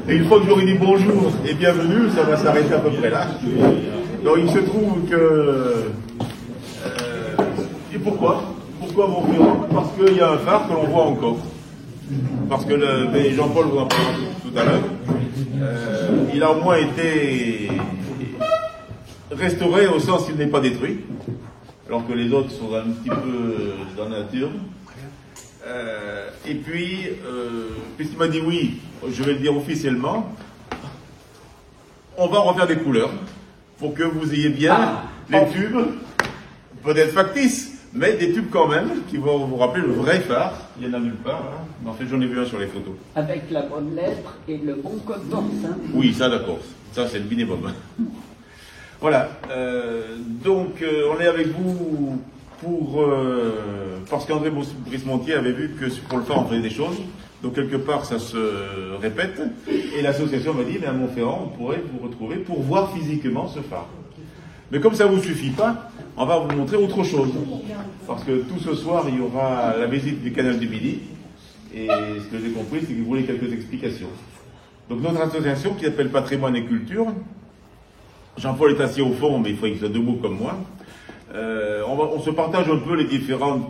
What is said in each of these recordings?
Et une fois que j'aurai dit bonjour et bienvenue, ça va s'arrêter à peu près là. Donc il se trouve que... et pourquoi Montferrand? Parce qu'il y a un phare que l'on voit encore. Parce que Jean-Paul vous en parle tout à l'heure. Il a au moins été restauré au sens qu'il n'est pas détruit, alors que les autres sont un petit peu dans la nature. Et puis, puisqu'il m'a dit oui, je vais le dire officiellement, on va refaire des couleurs pour que vous ayez bien les tubes, peut-être factices, mais des tubes quand même, qui vont vous rappeler le vrai phare. Il y en a nulle part, hein. Mais en fait j'en ai vu un sur les photos. Avec la bonne lettre et le bon code Morse. Hein. Oui, ça d'accord, ça c'est le minimum. Voilà, donc on est avec vous parce qu'André Brice-Montier avait vu que pour le phare on faisait des choses, donc quelque part ça se répète, et l'association m'a dit, mais à Montferrand on pourrait vous retrouver pour voir physiquement ce phare. Mais comme ça ne vous suffit pas, on va vous montrer autre chose, parce que tout ce soir il y aura la visite du canal du Midi, et ce que j'ai compris c'est que vous voulez quelques explications. Donc notre association qui s'appelle Patrimoine et Culture, Jean-Paul est assis au fond, mais il faut qu'il soit debout comme moi. On se partage un peu les différents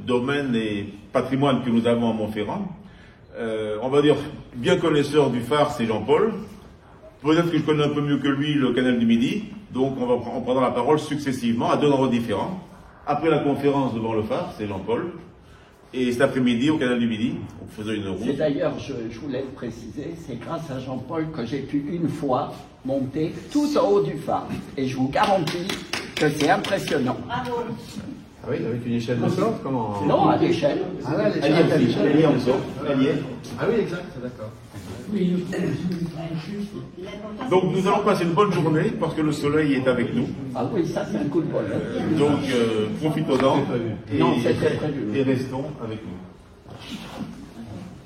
domaines et patrimoines que nous avons à Montferrand. On va dire, bien connaisseur du phare, c'est Jean-Paul. Peut-être que je connais un peu mieux que lui le canal du Midi. Donc on prendra la parole successivement à deux endroits différents. Après la conférence devant le phare, c'est Jean-Paul. Et cet après-midi, au canal du Midi, on faisait une route. C'est d'ailleurs, je voulais le préciser, c'est grâce à Jean-Paul que j'ai pu une fois monter tout en haut du phare. Et je vous garantis que c'est impressionnant. Bravo. Ah oui, avec une échelle de sorte, comment... Non, à l'échelle. Ah là, l'échelle. Elle y est en sorte. Elle y est. Ah oui, exact, d'accord. Donc nous allons passer une bonne journée parce que le soleil est avec nous. Ah oui, ça c'est un coup de bol. Hein. Donc profitons-en et restons avec nous.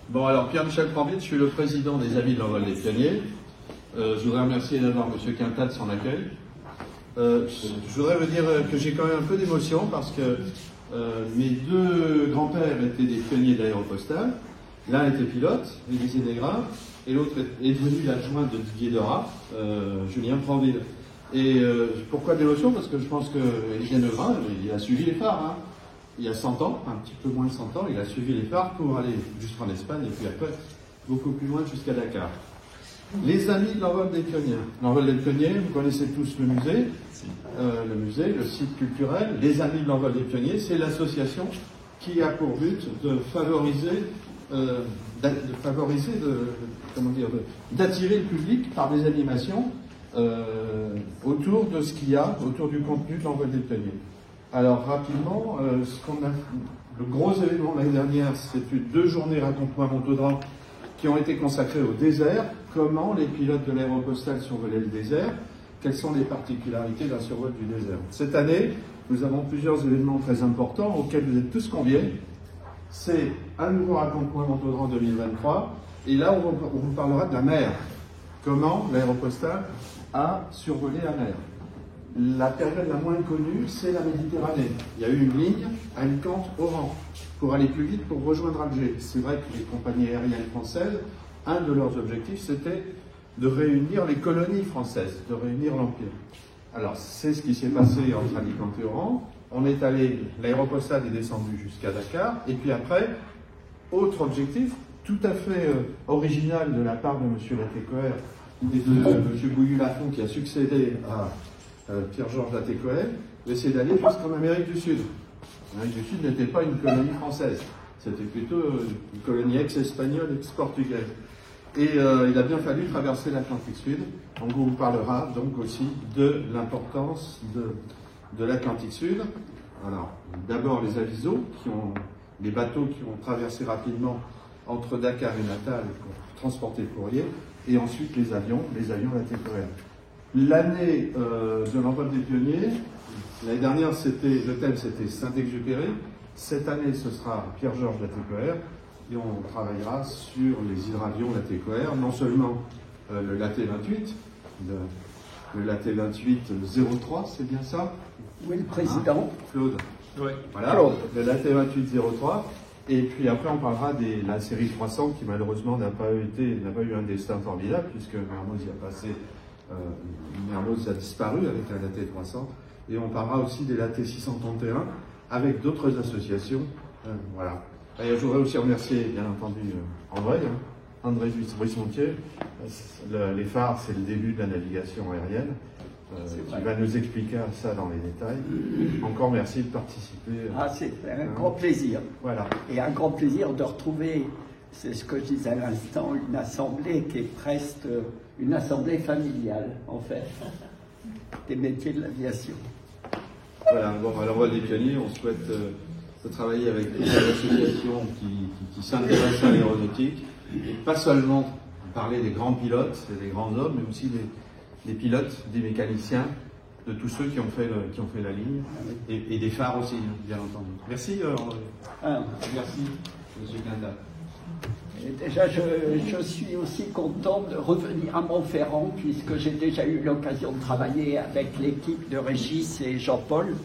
Bon, alors Pierre-Michel Tremblay, je suis le président des Amis de l'Envol des Pionniers. Je voudrais remercier d'abord M. Quintat de son accueil. Je voudrais vous dire que j'ai quand même un peu d'émotion parce que mes deux grands-pères étaient des pionniers de l'aéropostale. L'un était pilote, Élisée Desgrains, et l'autre est devenu l'adjoint de Didier Dora, Julien Pranville. Et pourquoi d'émotion? Parce que je pense que Élisée Desgrains, il a suivi les phares. Hein. Il y a 100 ans, un petit peu moins de 100 ans, il a suivi les phares pour aller jusqu'en Espagne et puis après beaucoup plus loin jusqu'à Dakar. Les Amis de l'Envol des Pionniers. L'Envol des Pionniers, vous connaissez tous le musée, le site culturel. Les Amis de l'Envol des Pionniers, c'est l'association qui a pour but de favoriser, d'attirer le public par des animations autour de ce qu'il y a, autour du contenu de l'Envol des Pionniers. Alors rapidement, le gros événement l'année dernière, c'était 2 journées Raconte-moi Montaudran qui ont été consacrées au désert. Comment les pilotes de l'aéropostale survolaient le désert? Quelles sont les particularités d'un survol du désert? Cette année, nous avons plusieurs événements très importants auxquels vous êtes tous conviés. C'est un nouveau Raconte-moi Montaudran 2023. Et là, on vous parlera de la mer. Comment l'aéropostale a survolé la mer. La période la moins connue, c'est la Méditerranée. Il y a eu une ligne Alicante-Oran pour aller plus vite pour rejoindre Alger. C'est vrai que les compagnies aériennes françaises, un de leurs objectifs, c'était de réunir les colonies françaises, de réunir l'Empire. Alors, c'est ce qui s'est passé entre Alicante et Oran. On est allé, l'aéropostale est descendu jusqu'à Dakar, et puis après, autre objectif, tout à fait original de la part de M. Latécoère et de M. Bouillu-Lafont qui a succédé à Pierre-Georges Latécoère, c'est d'aller jusqu'en Amérique du Sud. L'Amérique du Sud n'était pas une colonie française, c'était plutôt une colonie ex-espagnole, ex-portugaise. Et il a bien fallu traverser l'Atlantique Sud. On vous parlera donc aussi de l'importance de l'Atlantique Sud. Alors, d'abord les avisos, les bateaux qui ont traversé rapidement entre Dakar et Natal pour transporter le courrier, et ensuite les avions Latécoère. L'année de l'envol des pionniers, l'année dernière, le thème c'était Saint-Exupéry. Cette année, ce sera Pierre-Georges Latécoère. Et on travaillera sur les hydravions Latécoère, non seulement le LAT-28, le LAT-28-03, c'est bien ça? Oui, le président. Claude. Oui. Voilà, le LAT-28-03, Et puis après, on parlera de la série 300 qui malheureusement n'a pas eu un destin formidable puisque Mermoz y a passé, Mermoz a disparu avec la LAT 300. Et on parlera aussi des LAT 631 avec d'autres associations. Voilà. Et je voudrais aussi remercier, bien entendu, André Buismontier. Les phares, c'est le début de la navigation aérienne. Qui va nous expliquer ça dans les détails. Encore merci de participer. Ah, c'est un grand plaisir. Voilà. Et un grand plaisir de retrouver, c'est ce que je disais à l'instant, une assemblée qui est presque une assemblée familiale, en fait, des métiers de l'aviation. Voilà, bon, alors les pionniers, on souhaite de travailler avec toutes les associations qui s'intéressent à l'aéronautique, et pas seulement parler des grands pilotes et des grands hommes, mais aussi des pilotes, des mécaniciens, de tous ceux qui ont fait la ligne, et des phares aussi, bien entendu. Merci, merci, M. Quintal. Et déjà, je suis aussi content de revenir à Montferrand, puisque j'ai déjà eu l'occasion de travailler avec l'équipe de Régis et Jean-Paul,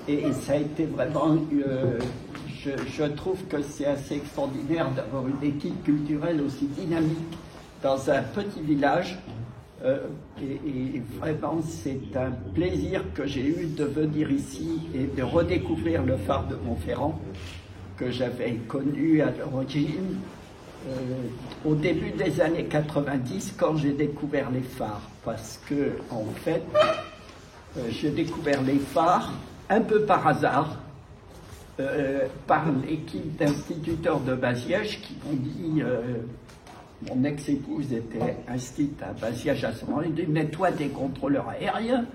et ça a été vraiment, je trouve que c'est assez extraordinaire d'avoir une équipe culturelle aussi dynamique dans un petit village. Et vraiment, c'est un plaisir que j'ai eu de venir ici et de redécouvrir le phare de Montferrand que j'avais connu à l'origine au début des années 90 quand j'ai découvert les phares. Parce que, en fait, j'ai découvert les phares un peu par hasard par l'équipe d'instituteurs de Baziège qui m'ont dit... mon ex-épouse était instite à Baziège à ce moment-là. Il dit, mais toi, t'es contrôleur aérien.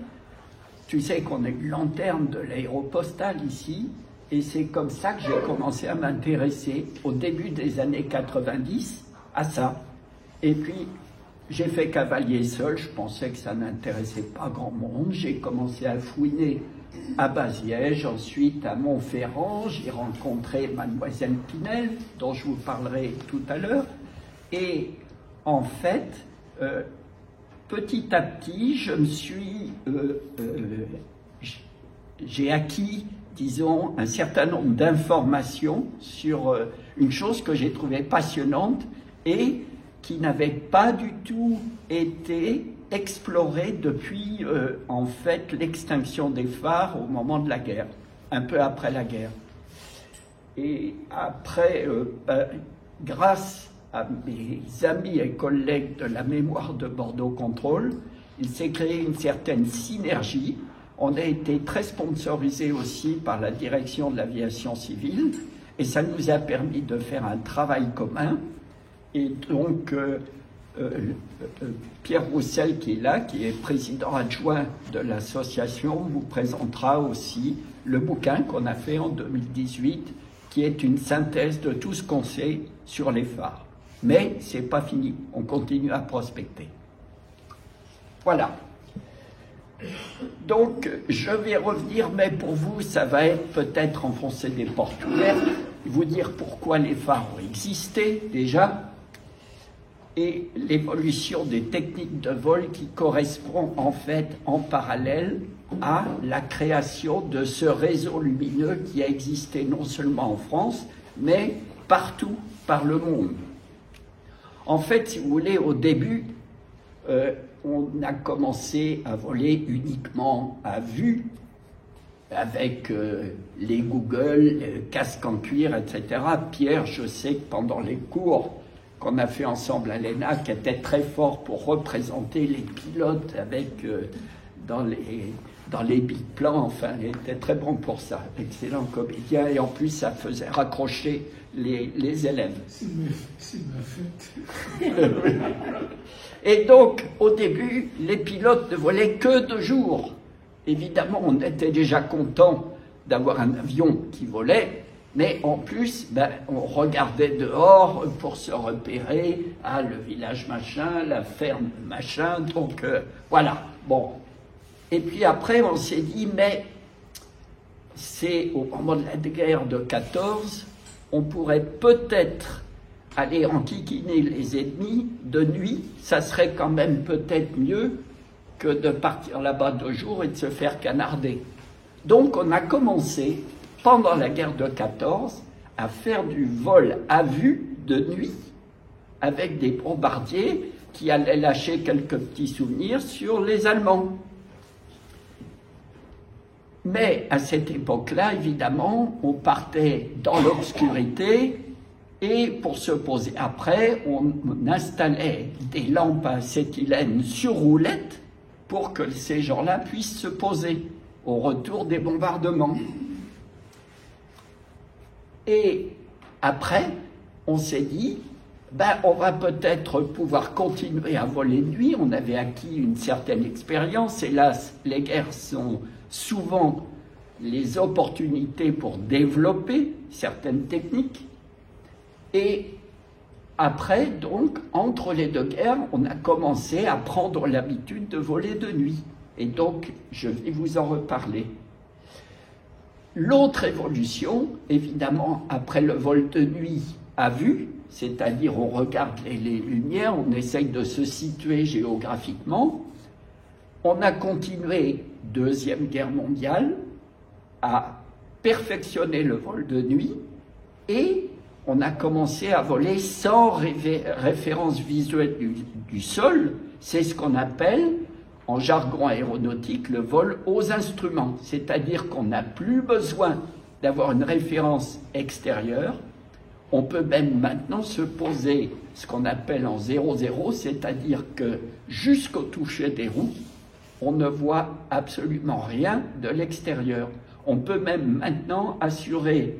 Tu sais qu'on est une lanterne de l'aéropostale ici. Et c'est comme ça que j'ai commencé à m'intéresser, au début des années 90, à ça. Et puis, j'ai fait cavalier seul. Je pensais que ça n'intéressait pas grand monde. J'ai commencé à fouiner à Baziège, ensuite à Montferrand. J'ai rencontré Mademoiselle Pinel, dont je vous parlerai tout à l'heure. Et en fait, petit à petit, j'ai acquis, disons, un certain nombre d'informations sur une chose que j'ai trouvée passionnante et qui n'avait pas du tout été explorée depuis, en fait, l'extinction des phares au moment de la guerre, un peu après la guerre. Et après, grâce à mes amis et collègues de la mémoire de Bordeaux Contrôle, il s'est créé une certaine synergie. On a été très sponsorisé aussi par la direction de l'aviation civile et ça nous a permis de faire un travail commun. Et donc, Pierre Roussel, qui est là, qui est président adjoint de l'association, vous présentera aussi le bouquin qu'on a fait en 2018, qui est une synthèse de tout ce qu'on sait sur les phares. Mais c'est pas fini, on continue à prospecter. Voilà. Donc, je vais revenir, mais pour vous, ça va être peut-être enfoncer des portes ouvertes, vous dire pourquoi les phares ont existé déjà, et l'évolution des techniques de vol qui correspond en fait en parallèle à la création de ce réseau lumineux qui a existé non seulement en France, mais partout par le monde. En fait, si vous voulez, au début, on a commencé à voler uniquement à vue, avec les Google, les casques en cuir, etc. Pierre, je sais que pendant les cours qu'on a fait ensemble à l'ENAC, était très fort pour représenter les pilotes avec, dans les biplans, enfin, il était très bon pour ça, excellent comédien, et en plus, ça faisait raccrocher les élèves. C'est ma fête. Et donc, au début, les pilotes ne volaient que 2 jours. Évidemment, on était déjà content d'avoir un avion qui volait, mais en plus, on regardait dehors pour se repérer, le village machin, la ferme machin, donc voilà, bon. Et puis après, on s'est dit, mais c'est au moment de la guerre de 14, on pourrait peut-être aller enquiquiner les ennemis de nuit, ça serait quand même peut-être mieux que de partir là-bas de jour et de se faire canarder. Donc on a commencé, pendant la guerre de 14, à faire du vol à vue de nuit avec des bombardiers qui allaient lâcher quelques petits souvenirs sur les Allemands. Mais à cette époque-là, évidemment, on partait dans l'obscurité et pour se poser après, on installait des lampes à acétylène sur roulette pour que ces gens-là puissent se poser au retour des bombardements. Et après, on s'est dit, on va peut-être pouvoir continuer à voler de nuit. On avait acquis une certaine expérience. Hélas, les guerres sont souvent les opportunités pour développer certaines techniques. Et après, donc, entre les deux guerres, on a commencé à prendre l'habitude de voler de nuit. Et donc, je vais vous en reparler. L'autre évolution, évidemment, après le vol de nuit à vue, c'est-à-dire on regarde les lumières, on essaye de se situer géographiquement, on a continué, Deuxième Guerre mondiale, à perfectionner le vol de nuit et on a commencé à voler sans référence visuelle du sol. C'est ce qu'on appelle, en jargon aéronautique, le vol aux instruments. C'est-à-dire qu'on n'a plus besoin d'avoir une référence extérieure. On peut même maintenant se poser ce qu'on appelle en 0-0, c'est-à-dire que jusqu'au toucher des roues, on ne voit absolument rien de l'extérieur. On peut même maintenant assurer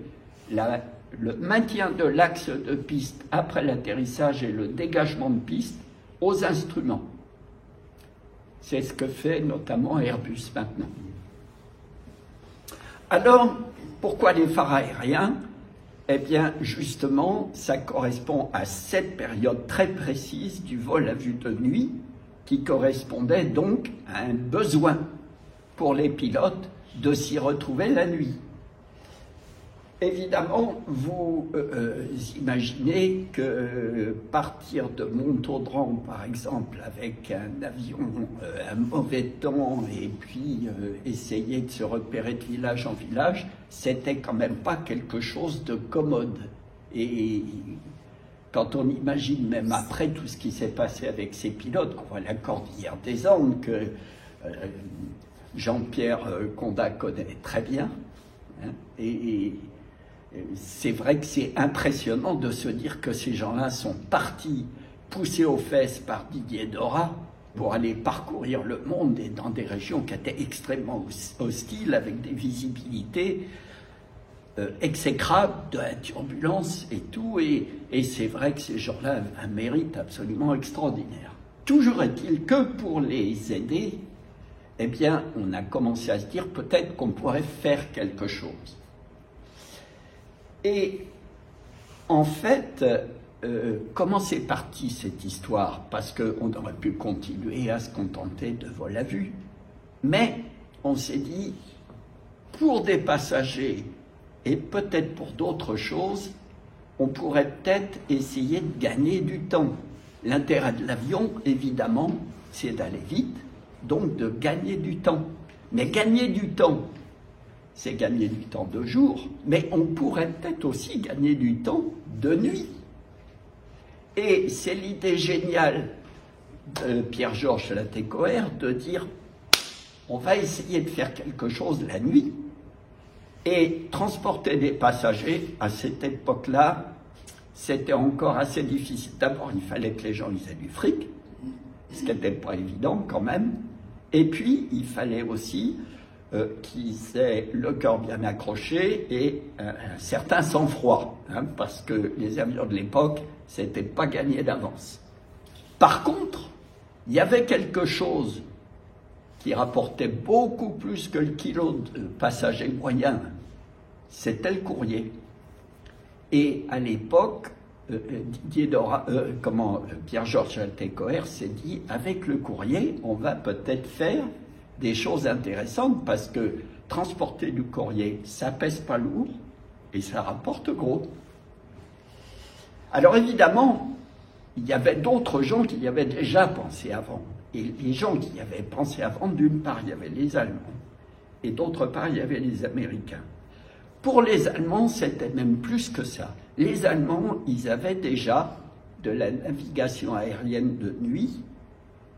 le maintien de l'axe de piste après l'atterrissage et le dégagement de piste aux instruments. C'est ce que fait notamment Airbus maintenant. Alors, pourquoi les phares aériens ? Eh bien, justement, ça correspond à cette période très précise du vol à vue de nuit, qui correspondait donc à un besoin pour les pilotes de s'y retrouver la nuit. Évidemment, vous imaginez que partir de Montaudran, par exemple, avec un avion, un mauvais temps, et puis essayer de se repérer de village en village, c'était quand même pas quelque chose de commode. Et quand on imagine, même après tout ce qui s'est passé avec ces pilotes, qu'on voit la cordillère des Andes, que Jean-Pierre Condat connaît très bien, hein, et c'est vrai que c'est impressionnant de se dire que ces gens-là sont partis, poussés aux fesses par Didier Dora, pour aller parcourir le monde et dans des régions qui étaient extrêmement hostiles, avec des visibilités exécrables, de la turbulence et tout. Et c'est vrai que ces gens-là avaient un mérite absolument extraordinaire. Toujours est-il que pour les aider, eh bien, on a commencé à se dire peut-être qu'on pourrait faire quelque chose. Et en fait, comment c'est parti cette histoire? Parce qu'on aurait pu continuer à se contenter de vol à vue. Mais on s'est dit, pour des passagers et peut-être pour d'autres choses, on pourrait peut-être essayer de gagner du temps. L'intérêt de l'avion, évidemment, c'est d'aller vite, donc de gagner du temps. Mais gagner du temps, c'est gagner du temps de jour, mais on pourrait peut-être aussi gagner du temps de nuit. Et c'est l'idée géniale de Pierre-Georges Latécoère de dire on va essayer de faire quelque chose la nuit et transporter des passagers. À cette époque-là, c'était encore assez difficile. D'abord, il fallait que les gens aient du fric, ce qui n'était pas évident quand même, et puis il fallait aussi qu'ils aient le cœur bien accroché et un certain sang-froid, hein, parce que les avions de l'époque, c'était pas gagné d'avance. Par contre, il y avait quelque chose qui rapportait beaucoup plus que le kilo de passagers moyen, c'était le courrier. Et à l'époque, Pierre-Georges Latécoère s'est dit, avec le courrier, on va peut-être faire des choses intéressantes, parce que transporter du courrier, ça pèse pas lourd et ça rapporte gros. Alors évidemment, il y avait d'autres gens qui y avaient déjà pensé avant. Et les gens qui y avaient pensé avant, d'une part, il y avait les Allemands, et d'autre part, il y avait les Américains. Pour les Allemands, c'était même plus que ça. Les Allemands, ils avaient déjà de la navigation aérienne de nuit,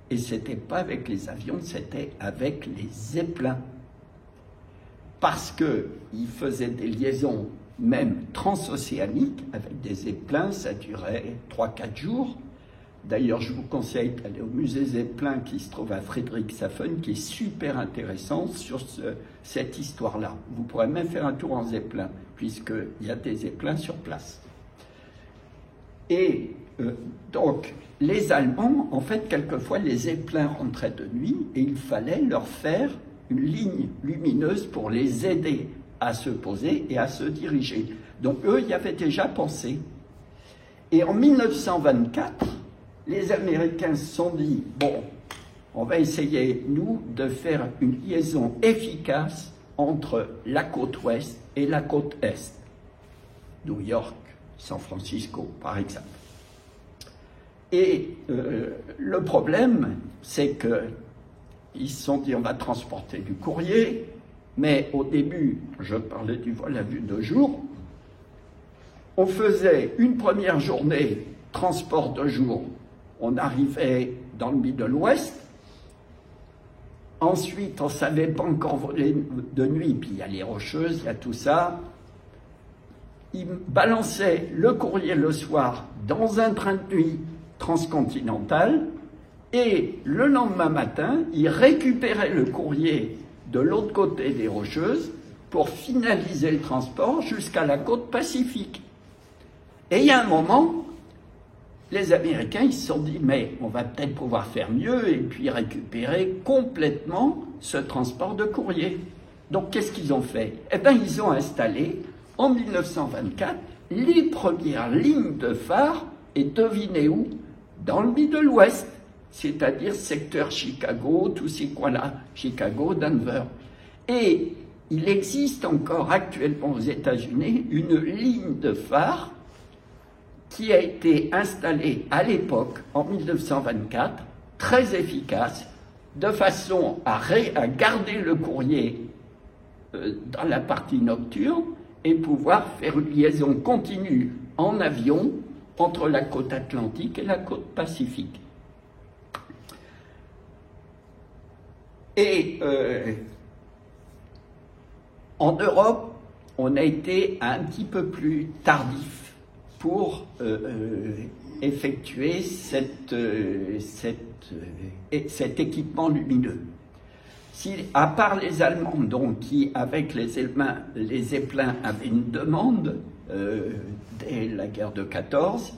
et c'était pas avec les avions, c'était avec les zeppelins. Parce qu'ils faisaient des liaisons même transocéaniques avec des zeppelins, ça durait 3-4 jours. D'ailleurs, je vous conseille d'aller au musée Zeppelin qui se trouve à Friedrichshafen, qui est super intéressant sur cette histoire-là. Vous pourrez même faire un tour en Zeppelin, puisqu'il y a des Zeppelins sur place. Et donc, les Allemands, en fait, quelquefois, les Zeppelins rentraient de nuit et il fallait leur faire une ligne lumineuse pour les aider à se poser et à se diriger. Donc, eux, y avaient déjà pensé. Et en 1924, les Américains se sont dit, bon, on va essayer, nous, de faire une liaison efficace entre la côte ouest et la côte est. New York, San Francisco, par exemple. Et le problème, c'est qu'ils se sont dit, on va transporter du courrier, mais au début, je parlais du vol à vue de jour, on faisait une première journée, transport de jour, on arrivait dans le Middle West. Ensuite, on ne savait pas encore voler de nuit, puis il y a les Rocheuses, il y a tout ça. Ils balançaient le courrier le soir dans un train de nuit transcontinental, et le lendemain matin, ils récupéraient le courrier de l'autre côté des Rocheuses pour finaliser le transport jusqu'à la côte Pacifique. Et il y a un moment, les Américains, ils se sont dit, mais on va peut-être pouvoir faire mieux et puis récupérer complètement ce transport de courrier. Donc, qu'est-ce qu'ils ont fait? Eh bien, ils ont installé, en 1924, les premières lignes de phare, et devinez où? Dans le Middle West, c'est-à-dire secteur Chicago, tous ces coins-là, Chicago, Denver. Et il existe encore actuellement aux États-Unis une ligne de phare qui a été installée à l'époque, en 1924, très efficace, de façon à garder le courrier dans la partie nocturne et pouvoir faire une liaison continue en avion entre la côte atlantique et la côte pacifique. Et en Europe, on a été un petit peu plus tardif pour effectuer cet équipement lumineux. Si, à part les Allemands, donc, qui, avec les Zeppelins, avaient une demande dès la guerre de 14,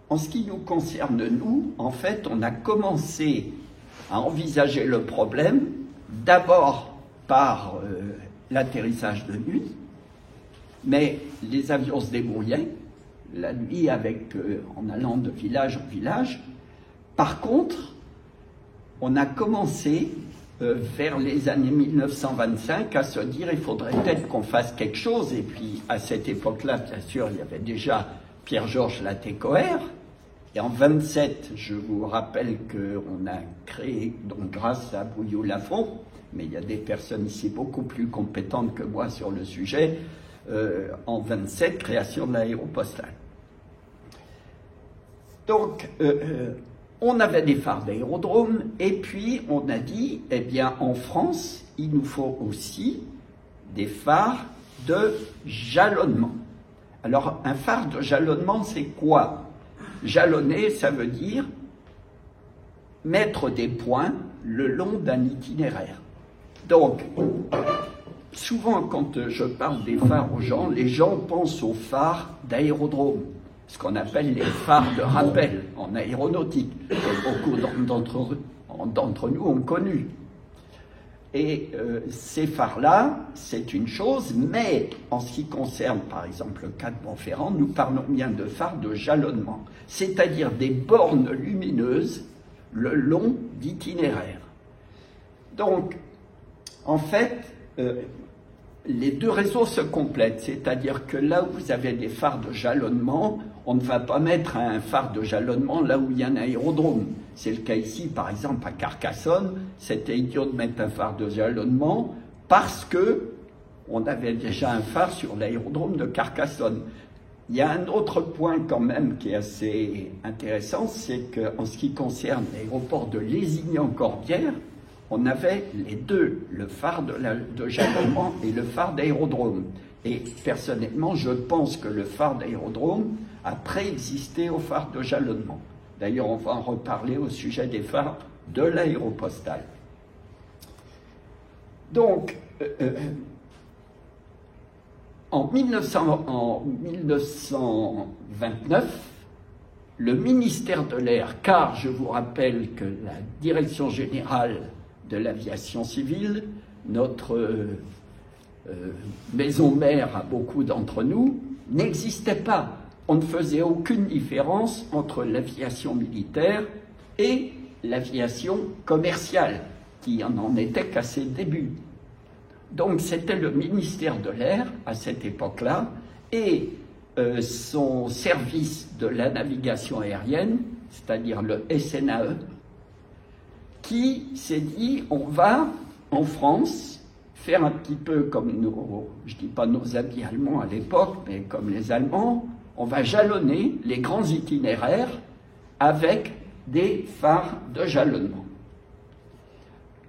en ce qui nous concerne, nous, en fait, on a commencé à envisager le problème, d'abord par l'atterrissage de nuit, mais les avions se débrouillaient la nuit en allant de village en village. Par contre, on a commencé vers les années 1925 à se dire il faudrait peut-être qu'on fasse quelque chose. Et puis à cette époque-là, bien sûr, il y avait déjà Pierre-Georges Latécoère. Et en 27, je vous rappelle qu'on a créé, donc grâce à Bouilloux-Lafont, mais il y a des personnes ici beaucoup plus compétentes que moi sur le sujet, en 27, création de l'aéropostale. Donc, on avait des phares d'aérodrome, et puis on a dit, eh bien, en France, il nous faut aussi des phares de jalonnement. Alors, un phare de jalonnement, c'est quoi? Jalonner, ça veut dire mettre des points le long d'un itinéraire. Donc, souvent, quand je parle des phares aux gens, les gens pensent aux phares d'aérodrome, ce qu'on appelle les phares de rappel en aéronautique, que beaucoup d'entre nous ont connu. Et ces phares-là, c'est une chose, mais en ce qui concerne, par exemple, le cas de Montferrand, nous parlons bien de phares de jalonnement, c'est-à-dire des bornes lumineuses le long d'itinéraires. Donc, en fait, les deux réseaux se complètent, c'est-à-dire que là où vous avez des phares de jalonnement, on ne va pas mettre un phare de jalonnement là où il y a un aérodrome. C'est le cas ici, par exemple, à Carcassonne. C'était idiot de mettre un phare de jalonnement parce que on avait déjà un phare sur l'aérodrome de Carcassonne. Il y a un autre point quand même qui est assez intéressant, c'est qu'en ce qui concerne l'aéroport de Lézignan-Corbière, on avait les deux, le phare de jalonnement et le phare d'aérodrome. Et personnellement, je pense que le phare d'aérodrome a préexisté au phare de jalonnement. D'ailleurs, on va en reparler au sujet des phares de l'aéropostale. Donc, en 1929, le ministère de l'Air, car je vous rappelle que la Direction générale de l'aviation civile, notre maison mère à beaucoup d'entre nous, n'existait pas. On ne faisait aucune différence entre l'aviation militaire et l'aviation commerciale, qui en était qu'à ses débuts. Donc c'était le ministère de l'Air, à cette époque-là, et son service de la navigation aérienne, c'est-à-dire le SNAE, qui s'est dit, on va, en France, faire un petit peu comme je ne dis pas nos amis allemands à l'époque, mais comme les Allemands, on va jalonner les grands itinéraires avec des phares de jalonnement.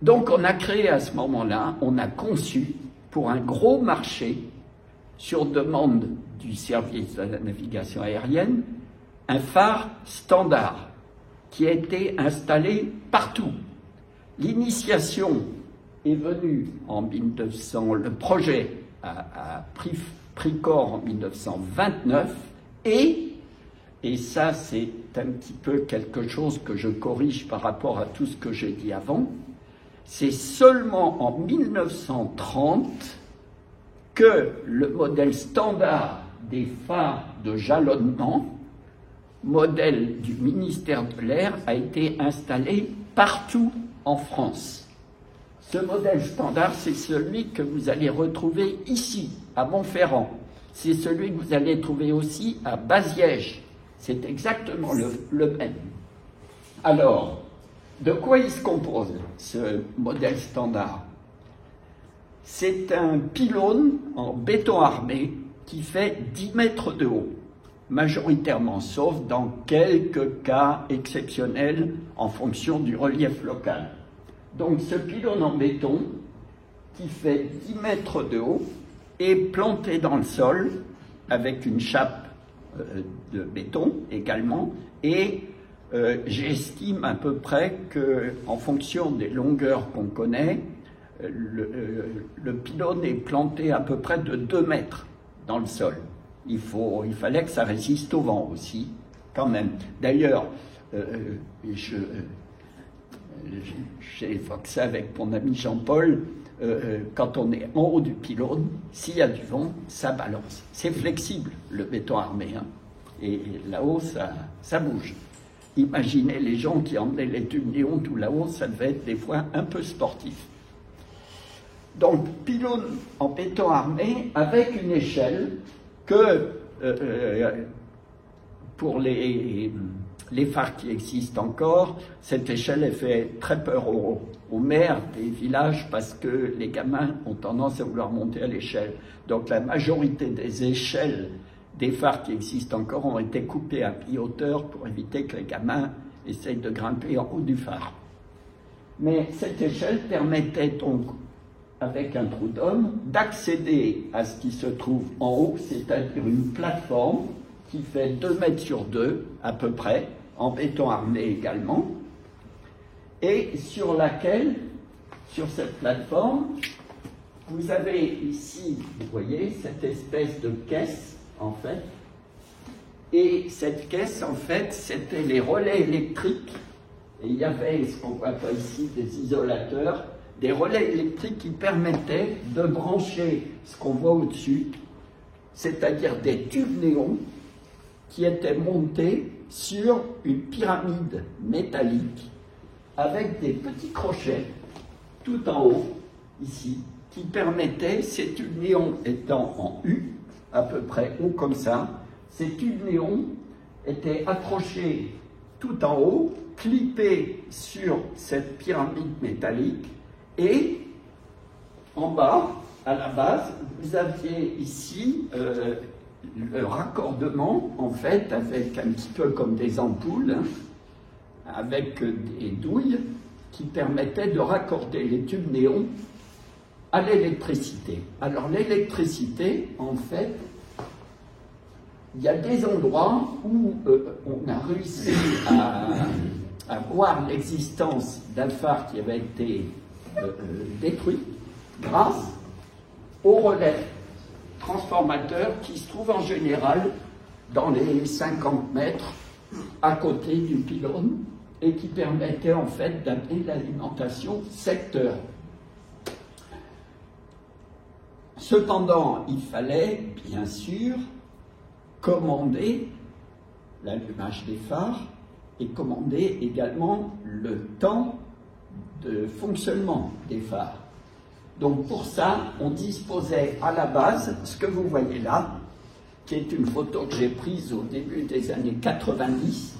Donc on a créé à ce moment-là, on a conçu pour un gros marché, sur demande du service de la navigation aérienne, un phare standard qui a été installé partout. L'initiation est venue en 1900, le projet a pris corps en 1929 et ça c'est un petit peu quelque chose que je corrige par rapport à tout ce que j'ai dit avant, c'est seulement en 1930 que le modèle standard des phares de jalonnement, modèle du ministère de l'Air, a été installé partout en France. Ce modèle standard, c'est celui que vous allez retrouver ici, à Montferrand. C'est celui que vous allez trouver aussi à Baziège. C'est exactement le même. Alors, de quoi il se compose, ce modèle standard? C'est un pylône en béton armé qui fait 10 mètres de haut, majoritairement, sauf dans quelques cas exceptionnels en fonction du relief local. Donc ce pylône en béton, qui fait 10 mètres de haut, est planté dans le sol avec une chape de béton également, et j'estime à peu près qu'en fonction des longueurs qu'on connaît, le pylône est planté à peu près de 2 mètres dans le sol. Il fallait que ça résiste au vent aussi, quand même. D'ailleurs, j'évoque ça avec mon ami Jean-Paul, quand on est en haut du pylône, s'il y a du vent, ça balance. C'est flexible, le béton armé, hein. Et là-haut, ça bouge. Imaginez les gens qui emmenaient les tubes néons tout là-haut, ça devait être des fois un peu sportif. Donc, pylône en béton armé avec une échelle que, pour les phares qui existent encore, cette échelle elle fait très peur aux maires des villages parce que les gamins ont tendance à vouloir monter à l'échelle. Donc la majorité des échelles des phares qui existent encore ont été coupées à mi-hauteur pour éviter que les gamins essayent de grimper en haut du phare. Mais cette échelle permettait donc, avec un trou d'homme, d'accéder à ce qui se trouve en haut, c'est-à-dire une plateforme qui fait 2 mètres sur 2 à peu près, en béton armé également, et sur laquelle, sur cette plateforme, vous avez ici, vous voyez, cette espèce de caisse, en fait, et cette caisse, en fait, c'était les relais électriques, et il y avait, ce qu'on voit pas ici, des isolateurs, des relais électriques qui permettaient de brancher ce qu'on voit au-dessus, c'est-à-dire des tubes néons qui étaient montés sur une pyramide métallique avec des petits crochets tout en haut, ici, qui permettaient, ces tubes néons étant en U, à peu près haut comme ça, ces tubes néons étaient accrochés tout en haut, clippés sur cette pyramide métallique, et en bas, à la base, vous aviez ici le raccordement, en fait, avec un petit peu comme des ampoules, hein, avec des douilles qui permettaient de raccorder les tubes néons à l'électricité. Alors l'électricité, en fait, il y a des endroits où on a réussi à voir l'existence d'un phare qui avait été détruit grâce au relais transformateur qui se trouve en général dans les 50 mètres à côté du pylône et qui permettait en fait d'amener l'alimentation secteur. Cependant, il fallait bien sûr commander l'allumage des phares et commander également le temps de fonctionnement des phares. Donc pour ça, on disposait à la base, ce que vous voyez là, qui est une photo que j'ai prise au début des années 90,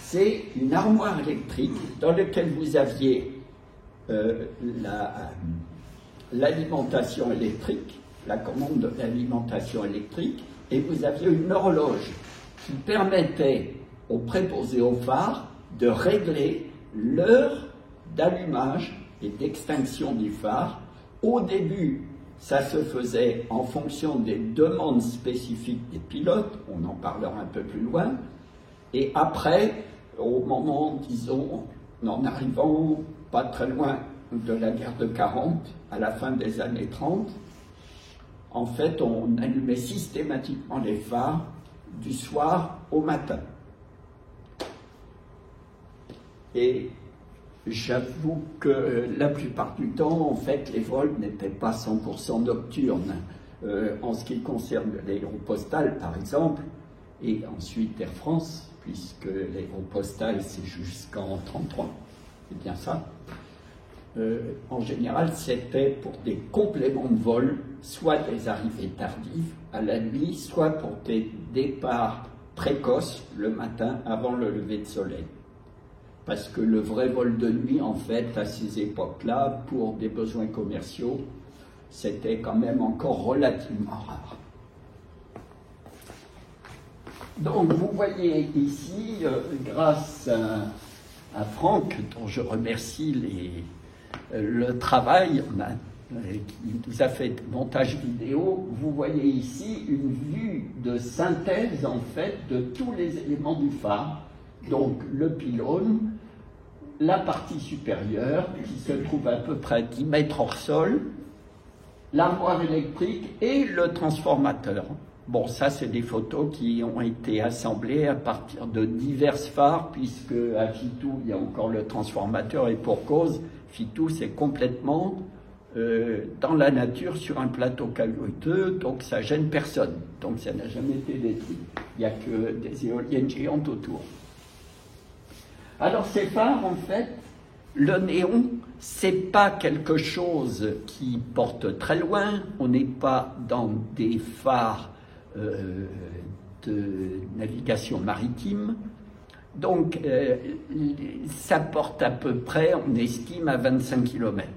c'est une armoire électrique dans laquelle vous aviez l'alimentation électrique, la commande de l'alimentation électrique, et vous aviez une horloge qui permettait aux préposés au phare de régler l'heure d'allumage et d'extinction du phare. Au début, ça se faisait en fonction des demandes spécifiques des pilotes, on en parlera un peu plus loin, et après, au moment, disons, en arrivant pas très loin de la guerre de 40, à la fin des années 30, en fait, on allumait systématiquement les phares du soir au matin. Et j'avoue que la plupart du temps, en fait, les vols n'étaient pas 100% nocturnes. En ce qui concerne l'Aéropostale, par exemple, et ensuite Air France, puisque l'Aéropostale, c'est jusqu'en 1933, c'est bien ça. En général, c'était pour des compléments de vol, soit des arrivées tardives à la nuit, soit pour des départs précoces le matin avant le lever de soleil. Parce que le vrai vol de nuit, en fait, à ces époques-là, pour des besoins commerciaux, c'était quand même encore relativement rare. Donc, vous voyez ici, grâce à Franck, dont je remercie le travail, qui nous a fait montage vidéo, vous voyez ici une vue de synthèse, en fait, de tous les éléments du phare. Donc, le pylône, la partie supérieure, qui se trouve à peu près 10 mètres hors sol, l'armoire électrique et le transformateur. Bon, ça, c'est des photos qui ont été assemblées à partir de divers phares, puisque à Fitou, il y a encore le transformateur, et pour cause, Fitou, c'est complètement dans la nature, sur un plateau caillouteux, donc ça gêne personne. Donc ça n'a jamais été détruit. Il n'y a que des éoliennes géantes autour. Alors ces phares, en fait, le néon, c'est pas quelque chose qui porte très loin. On n'est pas dans des phares de navigation maritime. Donc ça porte à peu près, on estime, à 25 km.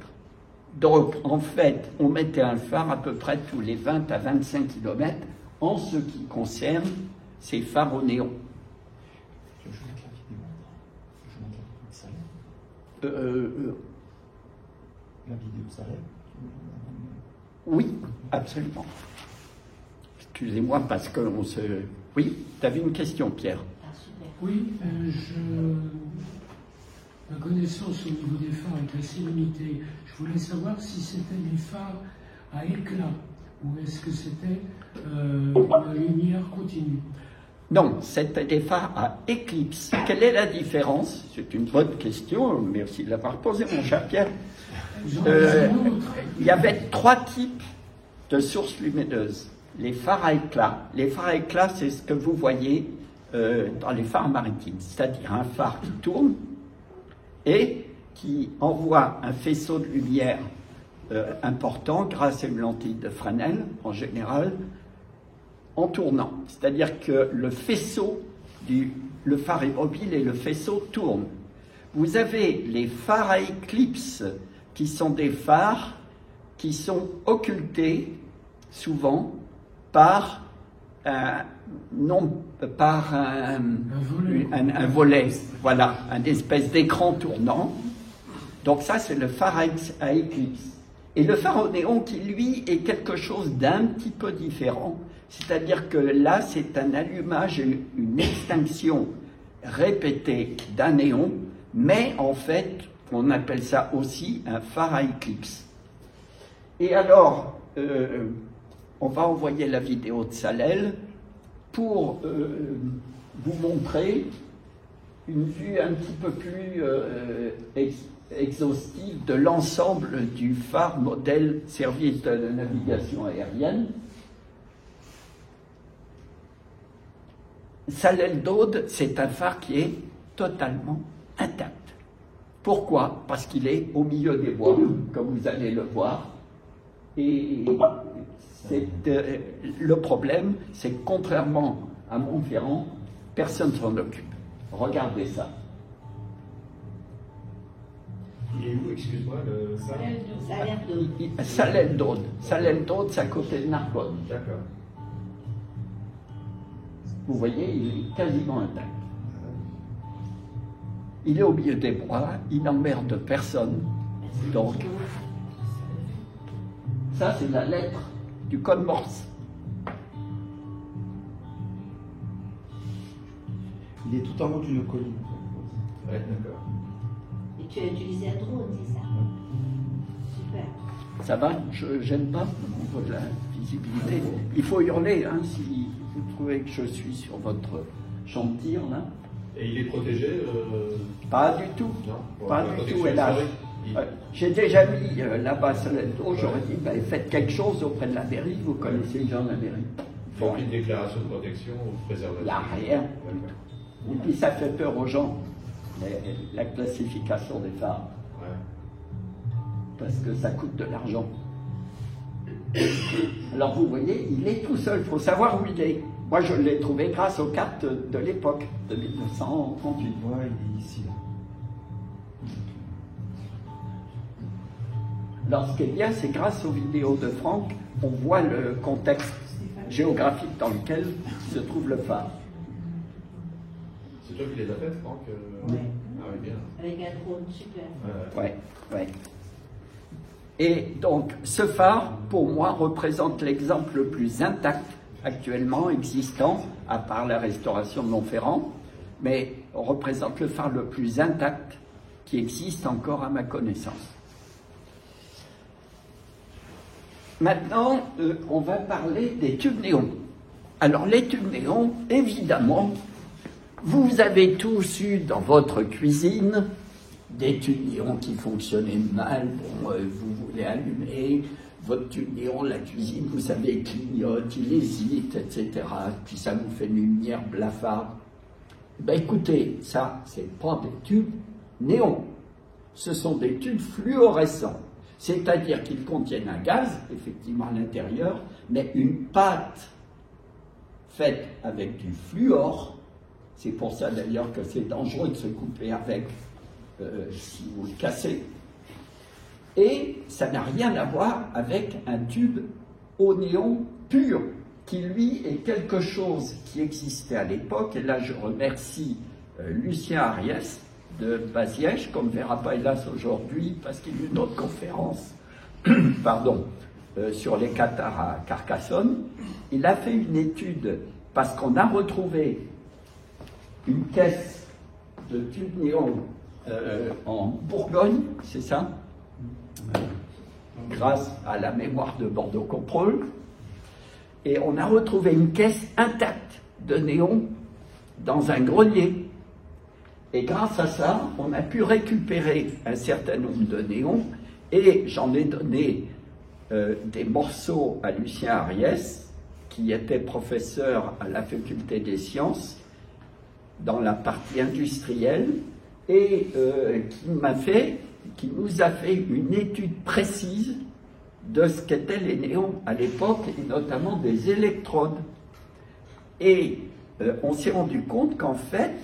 Donc en fait, on mettait un phare à peu près tous les 20 à 25 km en ce qui concerne ces phares au néon. La vidéo s'arrête. Oui, absolument. Excusez-moi parce qu'on se... Oui, tu avais une question, Pierre? Oui, ma connaissance au niveau des phares est assez limitée. Je voulais savoir si c'était des phares à éclat ou est-ce que c'était une lumière continue. Non, c'était des phares à éclipse. Quelle est la différence? C'est une bonne question, merci de l'avoir posée, mon cher Pierre. Il y avait 3 types de sources lumineuses. Les phares à éclat. Les phares à éclat, c'est ce que vous voyez dans les phares maritimes, c'est-à-dire un phare qui tourne et qui envoie un faisceau de lumière important grâce à une lentille de Fresnel, en général, en tournant. C'est-à-dire que le faisceau, le phare est mobile et le faisceau tourne. Vous avez les phares à éclipse, qui sont des phares qui sont occultés souvent par un volet, voilà, une espèce d'écran tournant. Donc ça, c'est le phare à éclipse. Et le phare au néon qui, lui, est quelque chose d'un petit peu différent. C'est-à-dire que là, c'est un allumage, une extinction répétée d'un néon, mais en fait, on appelle ça aussi un phare à éclipse. Et alors, on va envoyer la vidéo de Salel pour vous montrer une vue un petit peu plus exhaustive de l'ensemble du phare modèle service de navigation aérienne. Salel d'Aude, c'est un phare qui est totalement intact. Pourquoi? Parce qu'il est au milieu des bois, comme vous allez le voir. Et le problème, c'est que contrairement à Montferrand, personne ne s'en occupe. Regardez ça. Il est où, excuse-moi, le Salel d'Aude. Salel d'Aude, c'est à côté de Narbonne. D'accord. Vous voyez, il est quasiment intact. Il est au milieu des bois, il n'emmerde personne. Donc, ça, c'est la lettre du code Morse. Il est tout en haut d'une colline. Ouais, d'accord. Et tu as utilisé un drone, c'est ça? Super. Ça va? Je ne gêne pas au niveau de la visibilité. Il faut hurler hein, si vous trouvez que je suis sur votre champ de tir. Là. Et il est protégé Pas du tout. Non, pas du tout, hélas. J'ai déjà mis là-bas sur le dos, j'aurais dit, ben, faites quelque chose auprès de la mairie, vous connaissez les gens de la mairie. Il n'y a aucune déclaration de protection ou de préservation? Il n'y a rien. Et puis ça fait peur aux gens, la classification des phares. Ouais. Parce que ça coûte de l'argent. Alors vous voyez, il est tout seul, il faut savoir où il est. Moi je l'ai trouvé grâce aux cartes de l'époque, de 1938. Ouais, il est ici, là. Alors ce qui est bien, c'est grâce aux vidéos de Franck, on voit le contexte géographique dans lequel se trouve le phare. C'est toi qui les as faites, Franck? Oui. Ah oui, bien. Avec un drone, super. Ouais. Et donc, ce phare, pour moi, représente l'exemple le plus intact actuellement existant, à part la restauration de Montferrand, mais représente le phare le plus intact qui existe encore à ma connaissance. Maintenant, on va parler des tubes néons. Alors, les tubes néons, évidemment, vous avez tous eu dans votre cuisine des tubes néons qui fonctionnaient mal. Bon, vous voulez allumer votre tube néon, la cuisine, vous savez, il clignote, il hésite, etc. Puis ça vous fait une lumière blafarde. Ben écoutez, ça, c'est pas des tubes néons. Ce sont des tubes fluorescents. C'est-à-dire qu'ils contiennent un gaz, effectivement à l'intérieur, mais une pâte faite avec du fluor. C'est pour ça d'ailleurs que c'est dangereux de se couper avec si vous le cassez. Et ça n'a rien à voir avec un tube au néon pur, qui lui est quelque chose qui existait à l'époque. Et là je remercie Lucien Ariès de Baziège, qu'on ne verra pas hélas aujourd'hui parce qu'il y a eu une autre conférence pardon, sur les cathares à Carcassonne. Il a fait une étude parce qu'on a retrouvé une caisse de tubes néon en Bourgogne, c'est ça, grâce à la mémoire de Bordeaux-Compreul, et on a retrouvé une caisse intacte de néon dans un grenier. Et grâce à ça, on a pu récupérer un certain nombre de néons, et j'en ai donné des morceaux à Lucien Ariès, qui était professeur à la faculté des sciences, dans la partie industrielle, et qui nous a fait une étude précise de ce qu'étaient les néons à l'époque, et notamment des électrodes. Et on s'est rendu compte qu'en fait,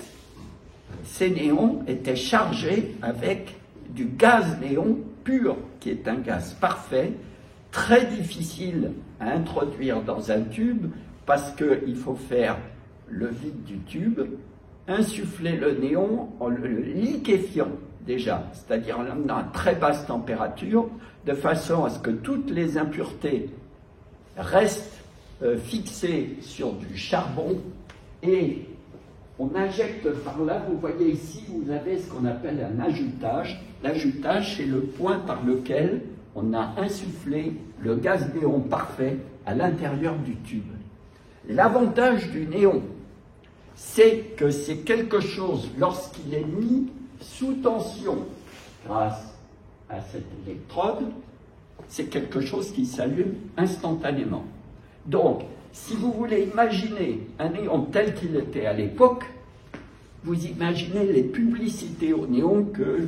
ces néons étaient chargés avec du gaz néon pur, qui est un gaz parfait, très difficile à introduire dans un tube parce qu'il faut faire le vide du tube, insuffler le néon en le liquéfiant déjà, c'est-à-dire en l'amenant à très basse température, de façon à ce que toutes les impuretés restent fixées sur du charbon, et on injecte par là, vous voyez ici, vous avez ce qu'on appelle un ajoutage. L'ajoutage, c'est le point par lequel on a insufflé le gaz néon parfait à l'intérieur du tube. L'avantage du néon, c'est que c'est quelque chose, lorsqu'il est mis sous tension grâce à cette électrode, c'est quelque chose qui s'allume instantanément. Donc, si vous voulez imaginer un néon tel qu'il était à l'époque, vous imaginez les publicités au néon que,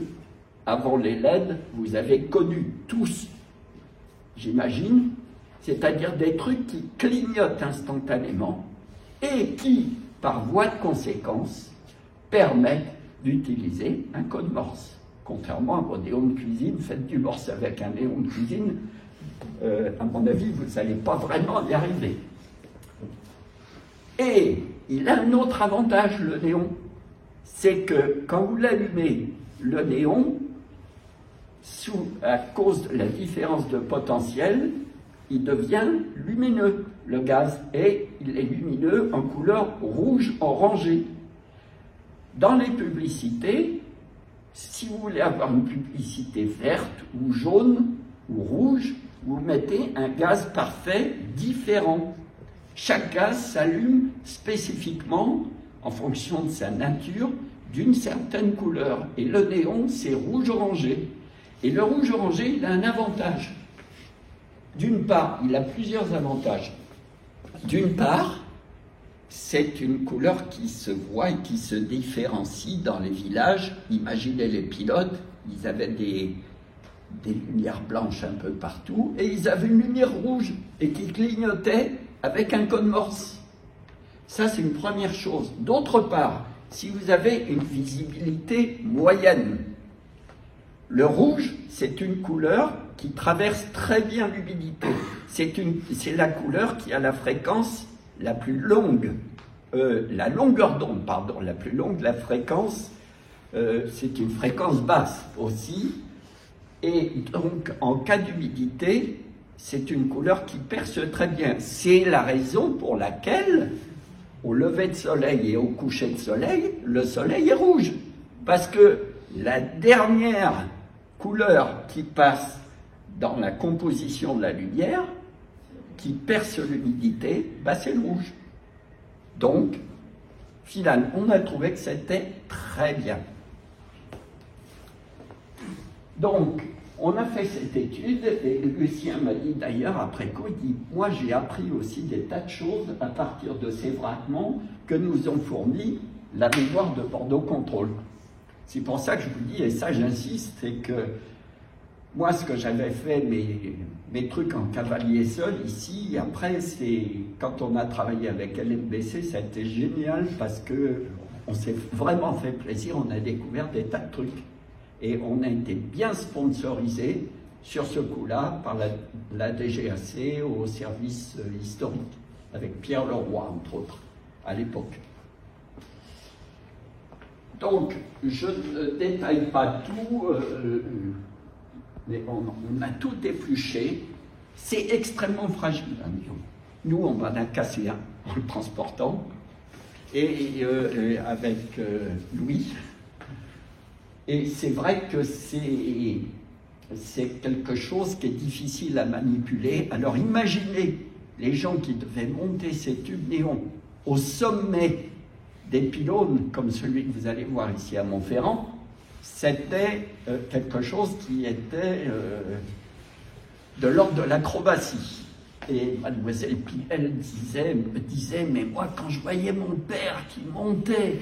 avant les LED, vous avez connues tous, j'imagine, c'est-à-dire des trucs qui clignotent instantanément et qui, par voie de conséquence, permettent d'utiliser un code Morse. Contrairement à vos néons de cuisine, faites du Morse avec un néon de cuisine, à mon avis, vous n'allez pas vraiment y arriver. Et il a un autre avantage, le néon, c'est que quand vous l'allumez, le néon, à cause de la différence de potentiel, il devient lumineux, le gaz, et il est lumineux en couleur rouge orangé. Dans les publicités, si vous voulez avoir une publicité verte ou jaune ou rouge, vous mettez un gaz parfait différent. Chaque gaz s'allume spécifiquement, en fonction de sa nature, d'une certaine couleur. Et le néon, c'est rouge-orangé. Et le rouge-orangé, il a un avantage. D'une part, il a plusieurs avantages. D'une part, c'est une couleur qui se voit et qui se différencie dans les villages. Imaginez les pilotes, ils avaient des lumières blanches un peu partout, et ils avaient une lumière rouge, et qui clignotait avec un code Morse. Ça, c'est une première chose. D'autre part, si vous avez une visibilité moyenne, le rouge, c'est une couleur qui traverse très bien l'humidité. C'est la couleur qui a la fréquence la plus longue, la longueur d'onde, pardon, la plus longue, la fréquence, c'est une fréquence basse aussi, et donc en cas d'humidité, c'est une couleur qui perce très bien. C'est la raison pour laquelle, au lever de soleil et au coucher de soleil, le soleil est rouge, parce que la dernière couleur qui passe dans la composition de la lumière, qui perce l'humidité, bah c'est le rouge. Donc, finalement, on a trouvé que c'était très bien. Donc, on a fait cette étude, et Lucien m'a dit d'ailleurs, après coup, il dit, moi j'ai appris aussi des tas de choses à partir de ces vraquements que nous ont fournis la mémoire de Bordeaux Contrôle. C'est pour ça que je vous dis, et ça j'insiste, c'est que moi, ce que j'avais fait, mes trucs en cavalier seul, ici, après, c'est quand on a travaillé avec LMBC, ça a été génial parce que on s'est vraiment fait plaisir, on a découvert des tas de trucs. Et on a été bien sponsorisé sur ce coup-là par la DGAC au service historique, avec Pierre Leroy, entre autres, à l'époque. Donc, je ne détaille pas tout, mais on a tout épluché. C'est extrêmement fragile, un néon. Nous, on en a cassé un en le transportant, et avec Louis. Et c'est vrai que c'est quelque chose qui est difficile à manipuler. Alors imaginez les gens qui devaient monter ces tubes néons au sommet des pylônes, comme celui que vous allez voir ici à Montferrand. C'était quelque chose qui était de l'ordre de l'acrobatie. Et mademoiselle Pinel me disait, mais moi quand je voyais mon père qui montait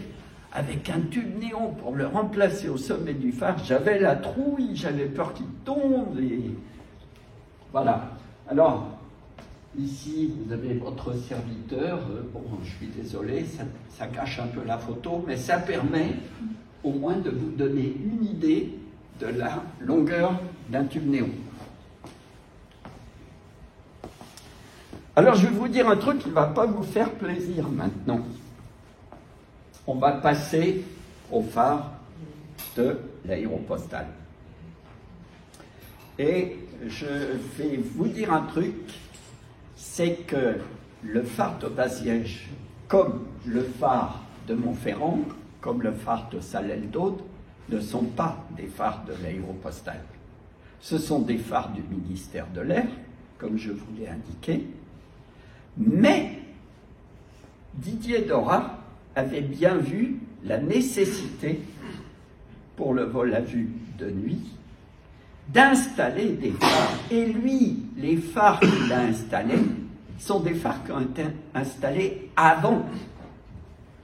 avec un tube néon pour le remplacer au sommet du phare, j'avais la trouille, j'avais peur qu'il tombe. Et voilà. Alors, ici, vous avez votre serviteur. Bon, je suis désolé, ça cache un peu la photo, mais ça permet au moins de vous donner une idée de la longueur d'un tube néon. Alors je vais vous dire un truc qui ne va pas vous faire plaisir maintenant. On va passer au phare de l'Aéropostale. Et je vais vous dire un truc, c'est que le phare de Baziège, comme le phare de Montferrand, comme le phare de Salelles-d'Aude, ne sont pas des phares de l'Aéropostale. Ce sont des phares du ministère de l'Air, comme je vous l'ai indiqué, mais Didier Dorat avait bien vu la nécessité, pour le vol à vue de nuit, d'installer des phares. Et lui, les phares qu'il a installés sont des phares qui ont été installés avant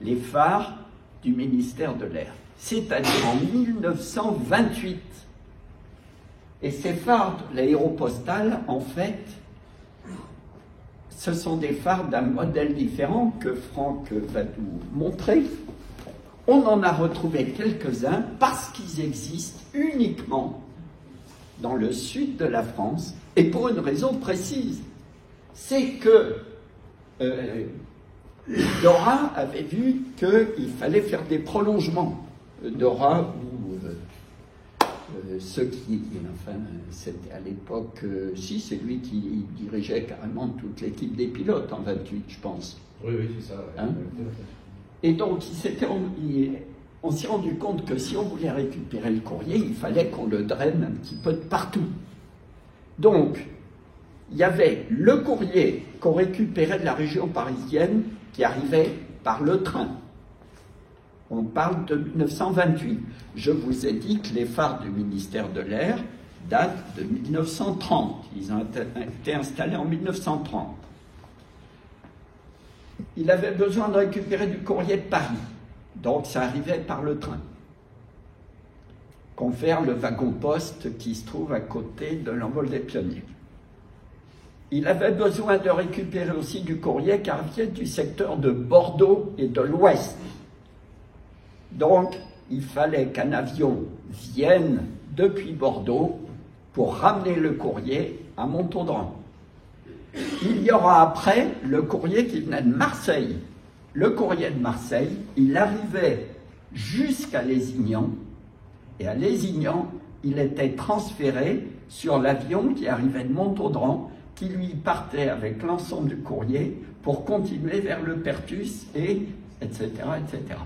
les phares du ministère de l'Air, c'est-à-dire en 1928. Et ces phares de l'Aéropostale, en fait, ce sont des phares d'un modèle différent que Franck va nous montrer. On en a retrouvé quelques-uns parce qu'ils existent uniquement dans le sud de la France, et pour une raison précise, c'est que Dorat avait vu qu'il fallait faire des prolongements. Dorat, ou ceux qui, enfin, c'était à l'époque, si, c'est lui qui dirigeait carrément toute l'équipe des pilotes en 28, je pense. Oui, oui, c'est ça. Ouais. Hein? Et donc, on s'est rendu compte que si on voulait récupérer le courrier, il fallait qu'on le draine un petit peu de partout. Donc, il y avait le courrier qu'on récupérait de la région parisienne qui arrivait par le train. On parle de 1928. Je vous ai dit que les phares du ministère de l'Air datent de 1930. Ils ont été installés en 1930. Il avait besoin de récupérer du courrier de Paris. Donc ça arrivait par le train. Confère le wagon-poste qui se trouve à côté de l'envol des pionniers. Il avait besoin de récupérer aussi du courrier qui arrivait du secteur de Bordeaux et de l'Ouest. Donc, il fallait qu'un avion vienne depuis Bordeaux pour ramener le courrier à Montauban. Il y aura après le courrier qui venait de Marseille. Le courrier de Marseille, il arrivait jusqu'à Lézignan, et à Lézignan, il était transféré sur l'avion qui arrivait de Montauban, qui lui partait avec l'ensemble du courrier pour continuer vers le Perthus, et etc., etc.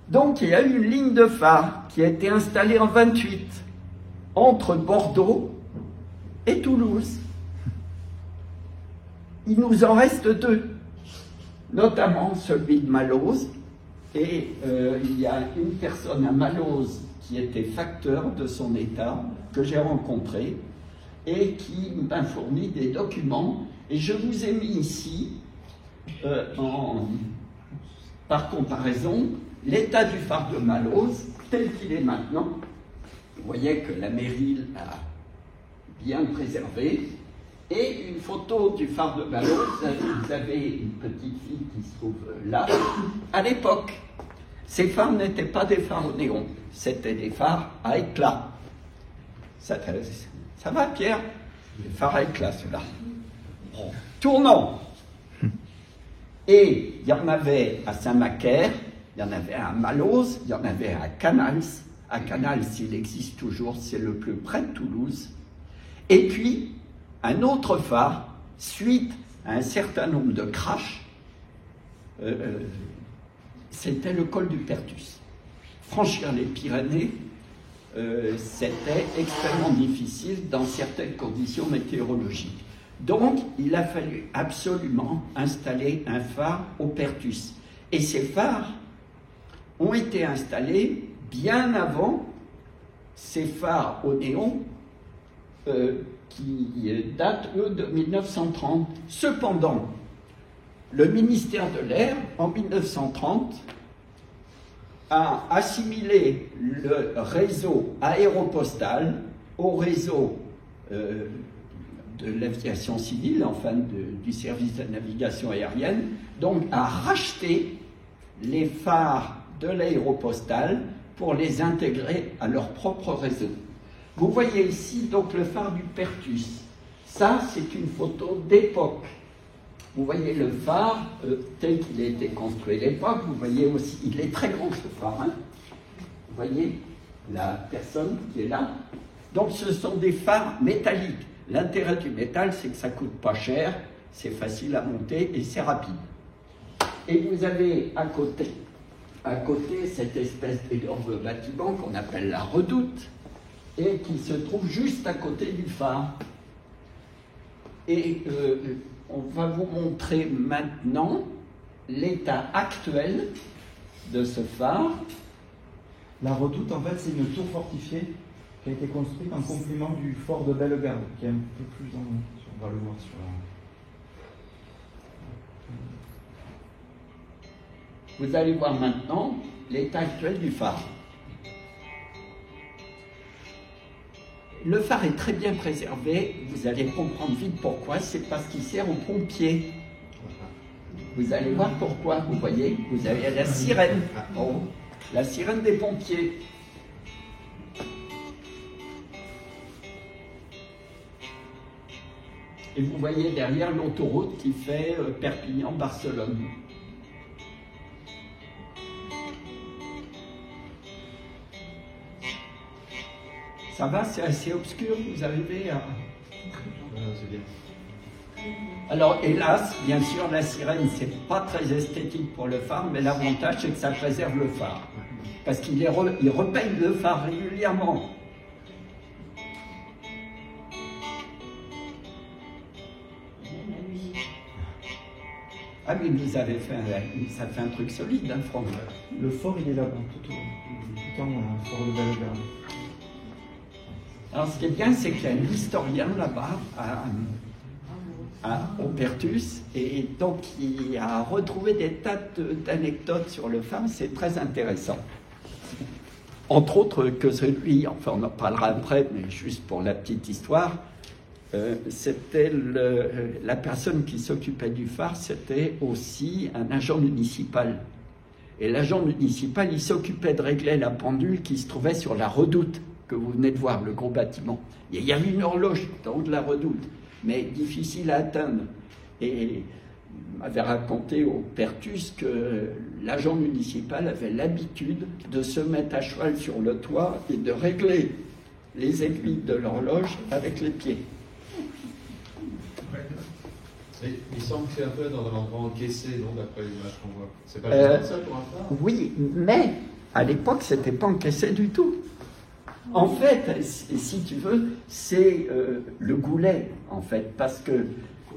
Donc il y a eu une ligne de phare qui a été installée en 28 entre Bordeaux et Toulouse. Il nous en reste deux, notamment celui de Malose, et il y a une personne à Malose qui était facteur de son état, que j'ai rencontré, et qui m'a fourni des documents, et je vous ai mis ici, par comparaison, l'état du phare de Malose, tel qu'il est maintenant. Vous voyez que la mairie l'a bien préservé. Et une photo du phare de Malose, vous avez une petite fille qui se trouve là. À l'époque, ces phares n'étaient pas des phares au néon, c'était des phares à éclat. Ça va, Pierre? Des phares à éclat, ceux-là. Bon. Tournant. Et il y en avait à Saint-Macaire, il y en avait à Malose, il y en avait à Canals. À Canals, il existe toujours, c'est le plus près de Toulouse. Et puis, un autre phare, suite à un certain nombre de crashs, c'était le col du Perthus. Franchir les Pyrénées, c'était extrêmement difficile dans certaines conditions météorologiques. Donc, il a fallu absolument installer un phare au Perthus. Et ces phares ont été installés bien avant ces phares au néon qui datent, eux, de 1930. Cependant, le ministère de l'Air, en 1930, a assimilé le réseau aéropostal au réseau de l'aviation civile, enfin du service de navigation aérienne, donc a racheté les phares de l'aéropostale pour les intégrer à leur propre réseau. Vous voyez ici donc le phare du Perthus. Ça, c'est une photo d'époque. Vous voyez le phare tel qu'il a été construit à l'époque. Vous voyez aussi, il est très grand ce phare. Hein. Vous voyez la personne qui est là. Donc ce sont des phares métalliques. L'intérêt du métal, c'est que ça ne coûte pas cher, c'est facile à monter et c'est rapide. Et vous avez à côté cette espèce d'énorme bâtiment qu'on appelle la Redoute et qui se trouve juste à côté du phare. Et on va vous montrer maintenant l'état actuel de ce phare. La Redoute, en fait, c'est une tour fortifiée qui a été construite en complément du fort de Bellegarde, qui est un peu plus en... On va le voir sur la... Vous allez voir maintenant l'état actuel du phare. Le phare est très bien préservé, vous allez comprendre vite pourquoi, c'est parce qu'il sert aux pompiers. Vous allez voir pourquoi, vous voyez, vous avez la sirène, la sirène des pompiers. Et vous voyez derrière l'autoroute qui fait Perpignan-Barcelone. Ça va, c'est assez obscur, vous arrivez à... C'est bien. Alors, hélas, bien sûr, la sirène, c'est pas très esthétique pour le phare, mais l'avantage, c'est que ça préserve le phare. Parce qu'il il repeigne le phare régulièrement. Ah oui, vous avez fait ça fait un truc solide, hein, Franck. Le fort, il est là-bas, tout en haut, le fort de Bellegarde. Alors, ce qui est bien, c'est qu'il y a un historien là-bas, au Pertus, et donc il a retrouvé des tas d'anecdotes sur le phare, c'est très intéressant. Entre autres que celui, enfin on en parlera après, mais juste pour la petite histoire, c'était la personne qui s'occupait du phare, c'était aussi un agent municipal. Et l'agent municipal, il s'occupait de régler la pendule qui se trouvait sur la Redoute, que vous venez de voir, le gros bâtiment. Il y avait une horloge en haut de la Redoute, mais difficile à atteindre. Et il m'avait raconté au Pertus que l'agent municipal avait l'habitude de se mettre à cheval sur le toit et de régler les aiguilles de l'horloge avec les pieds. Il semble que c'est un peu dans un endroit encaissé, non, d'après l'image qu'on voit. C'est pas comme ça pour un phare? Oui, mais à l'époque, c'était pas encaissé du tout. En fait, si tu veux, c'est le goulet, en fait, parce que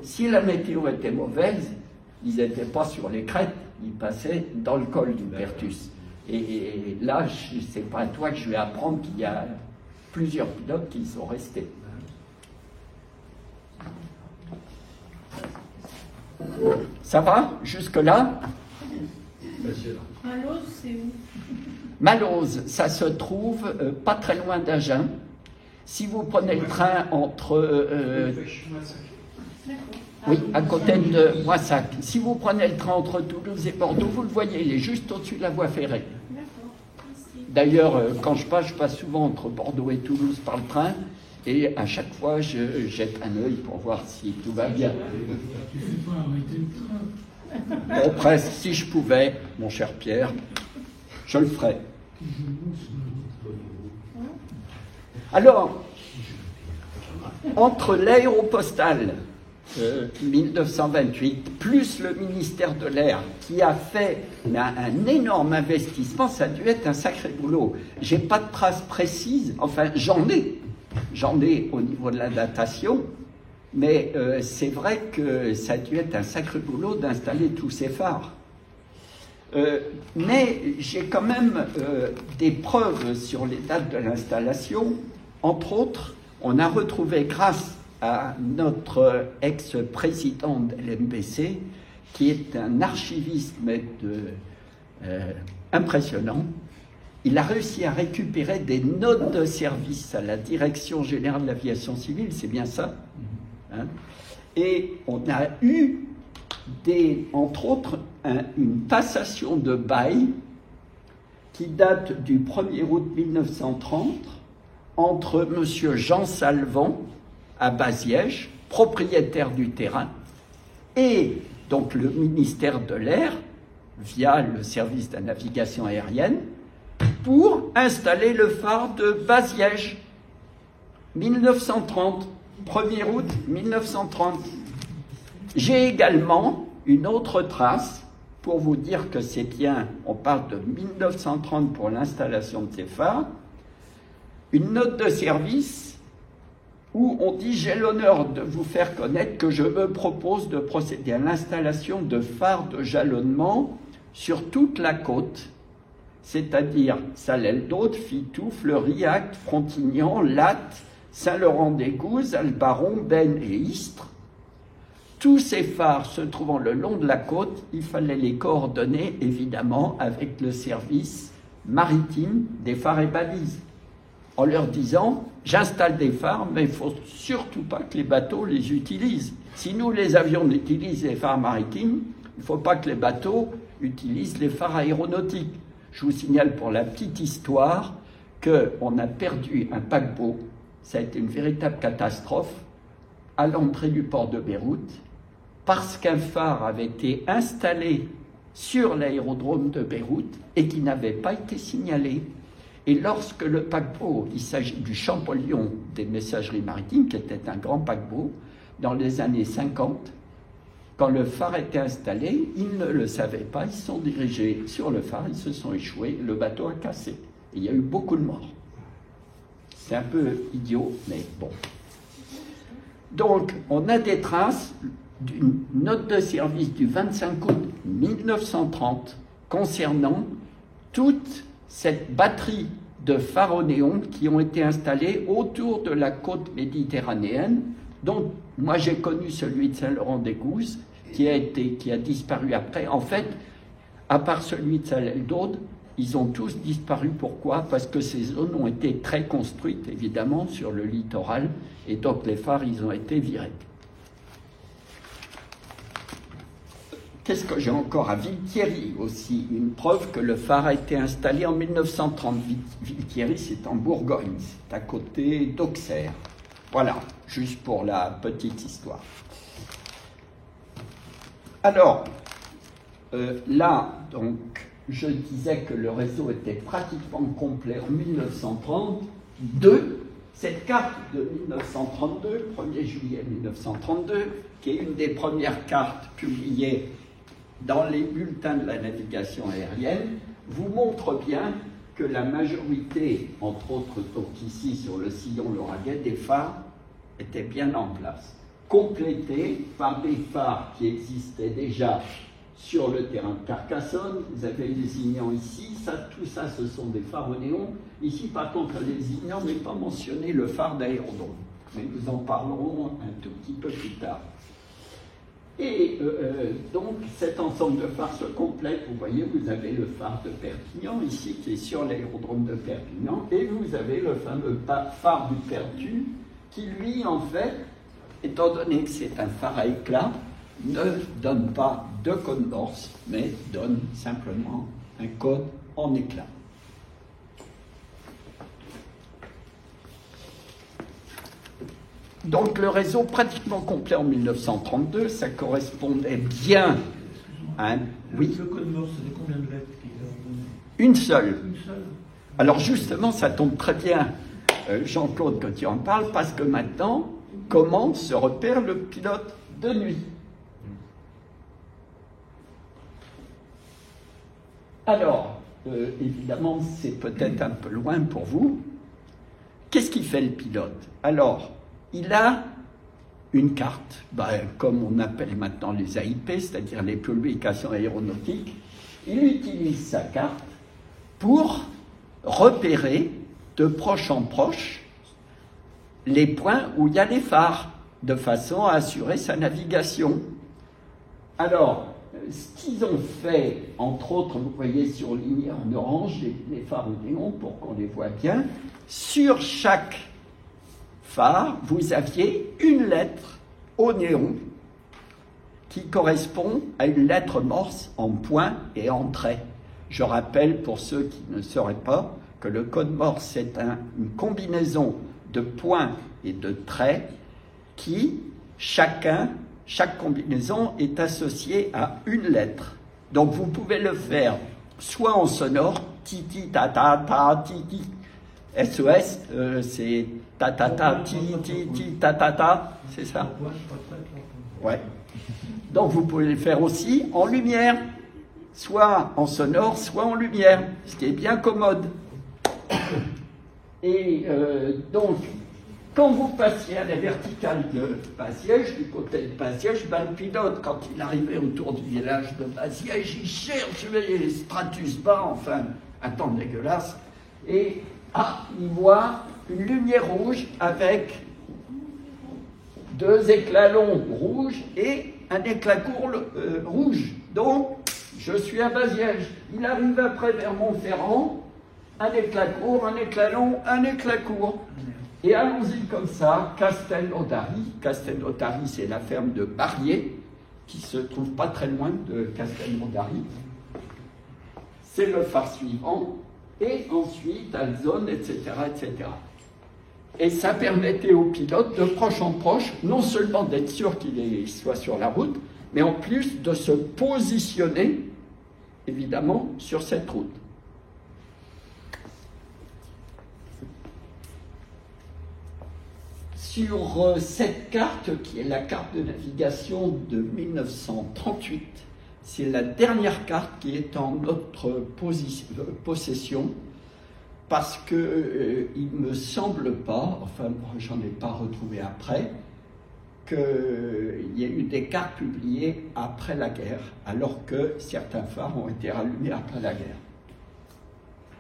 si la météo était mauvaise, ils n'étaient pas sur les crêtes, ils passaient dans le col du Pertus. Et là, c'est pas à toi que je vais apprendre qu'il y a plusieurs pilotes qui y sont restés. Ça va jusque-là? Malose, c'est où? Malose, ça se trouve pas très loin d'Agen. Si vous prenez le train entre... oui, à côté de Moissac. Si vous prenez le train entre Toulouse et Bordeaux, vous le voyez, il est juste au-dessus de la voie ferrée. D'ailleurs, quand je passe souvent entre Bordeaux et Toulouse par le train, et à chaque fois, je jette un œil pour voir si tout va bien. Tu ne fais pas arrêter le train. Bon, presque, si je pouvais, mon cher Pierre, je le ferais. Alors, entre l'aéropostale 1928 plus le ministère de l'Air qui a fait un énorme investissement, ça a dû être un sacré boulot. J'ai pas de traces précises, enfin j'en ai au niveau de la datation, mais c'est vrai que ça a dû être un sacré boulot d'installer tous ces phares. Mais j'ai quand même des preuves sur les dates de l'installation. Entre autres, on a retrouvé, grâce à notre ex-président de l'MBC, qui est un archiviste impressionnant, il a réussi à récupérer des notes de service à la Direction Générale de l'Aviation Civile, c'est bien ça, hein? Et on a eu, entre autres, une passation de bail qui date du 1er août 1930 entre M. Jean Salvan à Baziège propriétaire du terrain, et donc le ministère de l'Air, via le service de la navigation aérienne, pour installer le phare de Baziège, 1930, 1er août 1930. J'ai également une autre trace pour vous dire que c'est bien, on parle de 1930 pour l'installation de ces phares, une note de service où on dit « J'ai l'honneur de vous faire connaître que je me propose de procéder à l'installation de phares de jalonnement sur toute la côte, c'est-à-dire Salelles-d'Aude, Fitou, Fleury-Actes, Frontignan, Latte, Saint-Laurent-des-Gouzes, Albaron, Benne et Istres. Tous ces phares se trouvant le long de la côte, il fallait les coordonner évidemment avec le service maritime des phares et balises, en leur disant « J'installe des phares, mais il ne faut surtout pas que les bateaux les utilisent. Si nous, les avions, utilisent les phares maritimes, il ne faut pas que les bateaux utilisent les phares aéronautiques. » Je vous signale pour la petite histoire qu'on a perdu un paquebot. Ça a été une véritable catastrophe à l'entrée du port de Beyrouth parce qu'un phare avait été installé sur l'aérodrome de Beyrouth et qui n'avait pas été signalé. Et lorsque le paquebot, il s'agit du Champollion des messageries maritimes, qui était un grand paquebot, dans les années 50, quand le phare était installé, ils ne le savaient pas, ils se sont dirigés sur le phare, ils se sont échoués, le bateau a cassé. Et il y a eu beaucoup de morts. C'est un peu idiot, mais bon. Donc, on a des traces d'une note de service du 25 août 1930 concernant toute cette batterie de phares au néon qui ont été installés autour de la côte méditerranéenne, dont moi j'ai connu celui de Saint-Laurent-des-Gouzes, qui a disparu après. En fait, à part celui de Salelles-d'Aude, ils ont tous disparu. Pourquoi? Parce que ces zones ont été très construites, évidemment, sur le littoral, et donc les phares, ils ont été virés. Qu'est-ce que j'ai encore à Villethierry aussi? Une preuve que le phare a été installé en 1930. Villethierry, c'est en Bourgogne, c'est à côté d'Auxerre. Voilà, juste pour la petite histoire. Alors, là, donc, je disais que le réseau était pratiquement complet en 1932. Cette carte de 1932, 1er juillet 1932, qui est une des premières cartes publiées dans les bulletins de la navigation aérienne, vous montre bien que la majorité, entre autres donc ici sur le sillon Lauragais, des phares étaient bien en place, complétés par des phares qui existaient déjà sur le terrain de Carcassonne. Vous avez Lézignan ici, tout ça ce sont des phares au néon. Ici par contre à Lézignan n'est pas mentionné le phare d'aérodrome, mais nous en parlerons un tout petit peu plus tard. Et donc cet ensemble de phares se complète. Vous voyez, vous avez le phare de Perpignan ici qui est sur l'aérodrome de Perpignan, et vous avez le fameux phare du Pertu qui lui en fait, étant donné que c'est un phare à éclat, ne donne pas de code Morse, mais donne simplement un code en éclat. Donc le réseau pratiquement complet en 1932, ça correspondait bien à un... Oui. Le code Morse, c'était combien de lettres? Une seule. Une seule. Alors justement, ça tombe très bien, Jean-Claude, que tu en parles, parce que maintenant, comment se repère le pilote de nuit? Alors, évidemment, c'est peut-être un peu loin pour vous. Qu'est-ce qu'il fait le pilote? Alors, il a une carte, comme on appelle maintenant les AIP, c'est-à-dire les publications aéronautiques. Il utilise sa carte pour repérer de proche en proche les points où il y a les phares, de façon à assurer sa navigation. Alors, ce qu'ils ont fait, entre autres, vous voyez surligné en orange les phares au néon pour qu'on les voit bien. Sur chaque phare, vous aviez une lettre au néon qui correspond à une lettre morse en point et en trait. Je rappelle pour ceux qui ne sauraient pas que le code morse c'est une combinaison de points et de traits qui, chaque combinaison est associée à une lettre. Donc vous pouvez le faire soit en sonore, ti-ti, ta-ta-ta, ti-ti. SOS, c'est ta-ta-ta, ti-ti, ta-ta-ta, c'est ça? Ouais. Donc vous pouvez le faire aussi en lumière, soit en sonore, soit en lumière, ce qui est bien commode. Et donc, quand vous passiez à la verticale de Baziège, du côté de Baziège, le pilote, quand il arrivait autour du village de Baziège, il cherche les stratus bas, enfin, un temps dégueulasse, et il voit une lumière rouge avec 2 éclats longs rouges et un éclat court rouge. Donc, je suis à Baziège. Il arrive après vers Montferrand, un éclat court, un éclat long, un éclat court. Et allons-y comme ça, Castelnaudary. Castelnaudary, c'est la ferme de Barrier, qui se trouve pas très loin de Castelnaudary. C'est le phare suivant, et ensuite Alzone, etc., etc. Et ça permettait au pilote, de proche en proche, non seulement d'être sûr qu'il soit sur la route, mais en plus de se positionner, évidemment, sur cette route. Sur cette carte, qui est la carte de navigation de 1938, c'est la dernière carte qui est en notre possession, parce que il ne me semble pas, enfin j'en ai pas retrouvé après, qu'il y ait eu des cartes publiées après la guerre, alors que certains phares ont été rallumés après la guerre.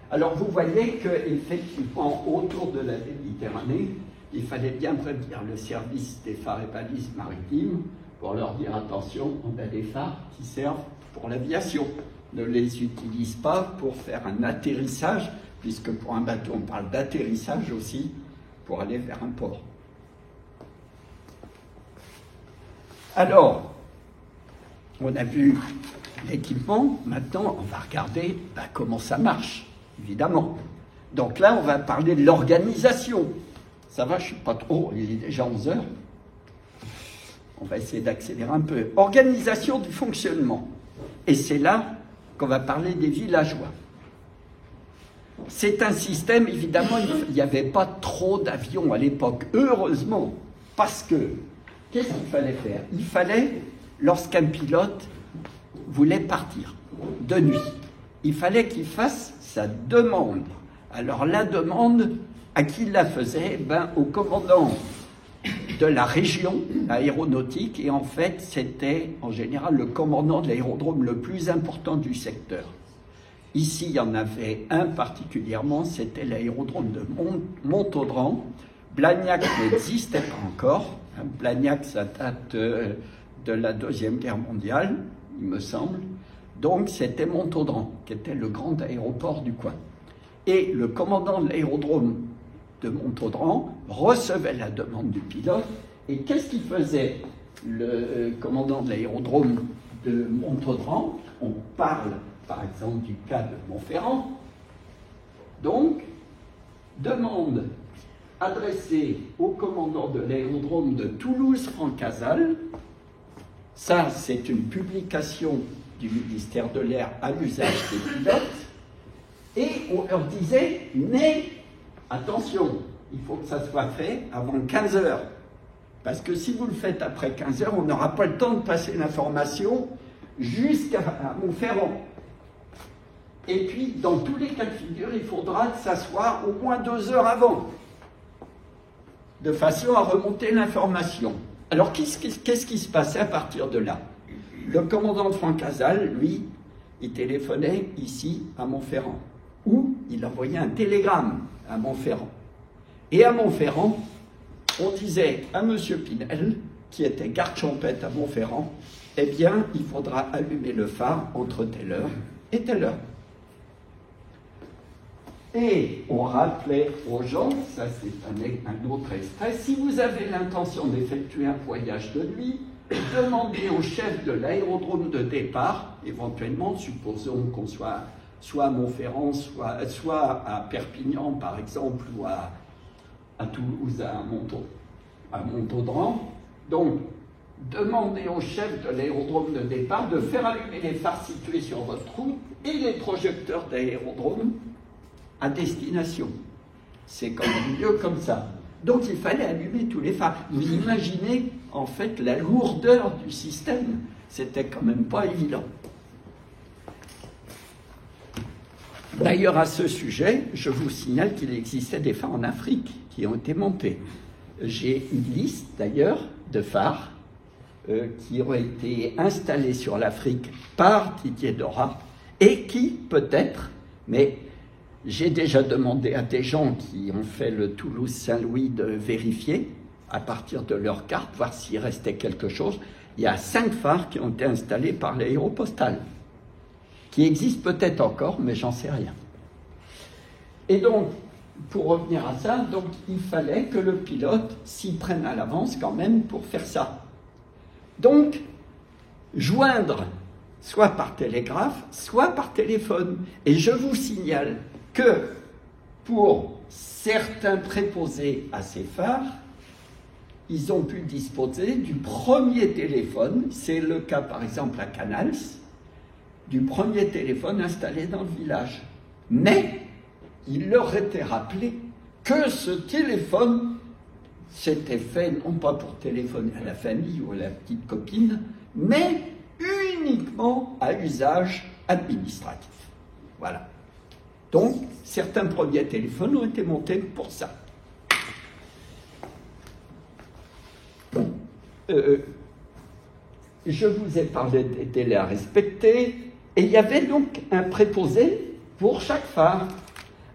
Alors vous voyez qu'effectivement, autour de la Méditerranée, il fallait bien prévenir le service des phares et balises maritimes pour leur dire attention, on a des phares qui servent pour l'aviation. Ne les utilise pas pour faire un atterrissage, puisque pour un bateau on parle d'atterrissage aussi, pour aller vers un port. Alors, on a vu l'équipement, maintenant on va regarder comment ça marche, évidemment. Donc là on va parler de l'organisation. Ça va, je ne suis pas trop, il est déjà 11 heures. On va essayer d'accélérer un peu. Organisation du fonctionnement. Et c'est là qu'on va parler des villageois. C'est un système, évidemment, il n'y avait pas trop d'avions à l'époque, heureusement, parce que, qu'est-ce qu'il fallait faire? Il fallait, lorsqu'un pilote voulait partir de nuit, il fallait qu'il fasse sa demande. Alors la demande, à qui il la faisait? Au commandant de la région aéronautique, et en fait c'était en général le commandant de l'aérodrome le plus important du secteur. Ici il y en avait un particulièrement, c'était l'aérodrome de Montaudran. Blagnac n'existait pas encore. Blagnac, ça date de la Deuxième Guerre mondiale, il me semble. Donc c'était Montaudran qui était le grand aéroport du coin. Et le commandant de l'aérodrome de Montaudran recevait la demande du pilote. Et qu'est-ce qu'il faisait, le commandant de l'aérodrome de Montaudran? On parle, par exemple, du cas de Montferrand. Donc, demande adressée au commandant de l'aérodrome de Toulouse-Francazal. Ça, c'est une publication du ministère de l'Air à l'usage des pilotes. Et on leur disait, mais attention, il faut que ça soit fait avant 15 heures. Parce que si vous le faites après 15 heures, on n'aura pas le temps de passer l'information jusqu'à Montferrand. Et puis, dans tous les cas de figure, il faudra que ça soit au moins 2 heures avant, de façon à remonter l'information. Alors, qu'est-ce qui se passait à partir de là? Le commandant de Francazal, lui, il téléphonait ici à Montferrand, ou il envoyait un télégramme à Montferrand. Et à Montferrand, on disait à M. Pinel, qui était garde champêtre à Montferrand, eh bien, il faudra allumer le phare entre telle heure et telle heure. Et on rappelait aux gens, ça c'est un autre extrait, si vous avez l'intention d'effectuer un voyage de nuit, demandez au chef de l'aérodrome de départ, éventuellement, supposons qu'on soit à Montferrand, soit à Perpignan par exemple, ou à Toulouse, à Montaudran, Donc, demandez au chef de l'aérodrome de départ de faire allumer les phares situés sur votre route et les projecteurs d'aérodrome à destination. C'est quand même mieux comme ça. Donc il fallait allumer tous les phares. Vous imaginez en fait la lourdeur du système. C'était quand même pas évident. D'ailleurs, à ce sujet, je vous signale qu'il existait des phares en Afrique qui ont été montés. J'ai une liste d'ailleurs de phares qui ont été installés sur l'Afrique par Didier Dora et qui, peut-être, mais j'ai déjà demandé à des gens qui ont fait le Toulouse-Saint-Louis de vérifier, à partir de leur carte, voir s'il restait quelque chose. Il y a 5 phares qui ont été installés par l'Aéropostale, qui existent peut-être encore, mais j'en sais rien. Et donc, pour revenir à ça, donc, il fallait que le pilote s'y prenne à l'avance quand même pour faire ça. Donc, joindre soit par télégraphe, soit par téléphone. Et je vous signale que pour certains préposés à ces phares, ils ont pu disposer du premier téléphone, c'est le cas par exemple à Canals, du premier téléphone installé dans le village. Mais il leur était rappelé que ce téléphone s'était fait non pas pour téléphoner à la famille ou à la petite copine, mais uniquement à usage administratif. Voilà. Donc, certains premiers téléphones ont été montés pour ça. Je vous ai parlé des délais à respecter, et il y avait donc un préposé pour chaque phare.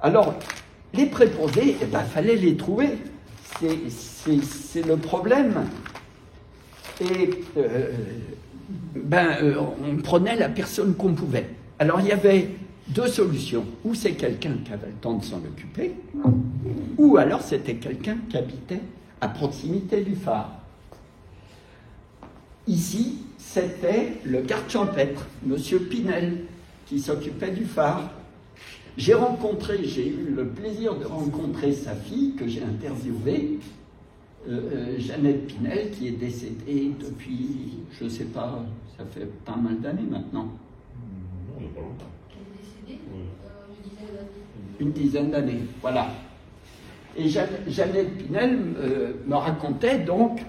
Alors, les préposés, il fallait les trouver. C'est le problème. Et on prenait la personne qu'on pouvait. Alors, il y avait 2 solutions. Ou c'est quelqu'un qui avait le temps de s'en occuper, ou alors c'était quelqu'un qui habitait à proximité du phare. Ici, c'était le garde champêtre, M. Pinel, qui s'occupait du phare. J'ai eu le plaisir de rencontrer sa fille, que j'ai interviewée, Jeannette Pinel, qui est décédée depuis, je ne sais pas, ça fait pas mal d'années maintenant. Non, il n'y a pas longtemps. Elle est décédée Une dizaine d'années, voilà. Et Jeannette Pinel me racontait donc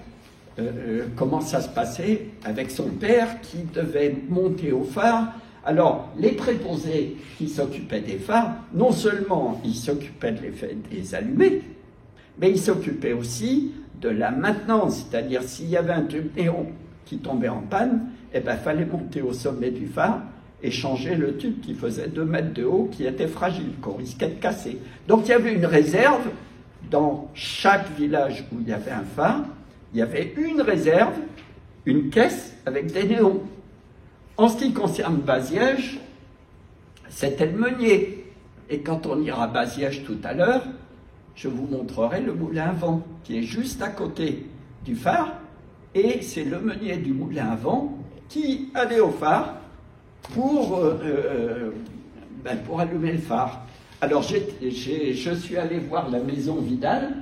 comment ça se passait avec son père qui devait monter au phare. Alors, les préposés qui s'occupaient des phares, non seulement ils s'occupaient de les allumer, mais ils s'occupaient aussi de la maintenance, c'est-à-dire s'il y avait un tube néon qui tombait en panne, il fallait monter au sommet du phare et changer le tube qui faisait 2 mètres de haut, qui était fragile, qu'on risquait de casser. Donc il y avait une réserve dans chaque village où il y avait un phare. Il y avait une réserve, une caisse avec des néons. En ce qui concerne Baziège, c'était le meunier. Et quand on ira à Baziège tout à l'heure, je vous montrerai le moulin à vent, qui est juste à côté du phare. Et c'est le meunier du moulin à vent qui allait au phare pour allumer le phare. Alors je suis allé voir la maison Vidal,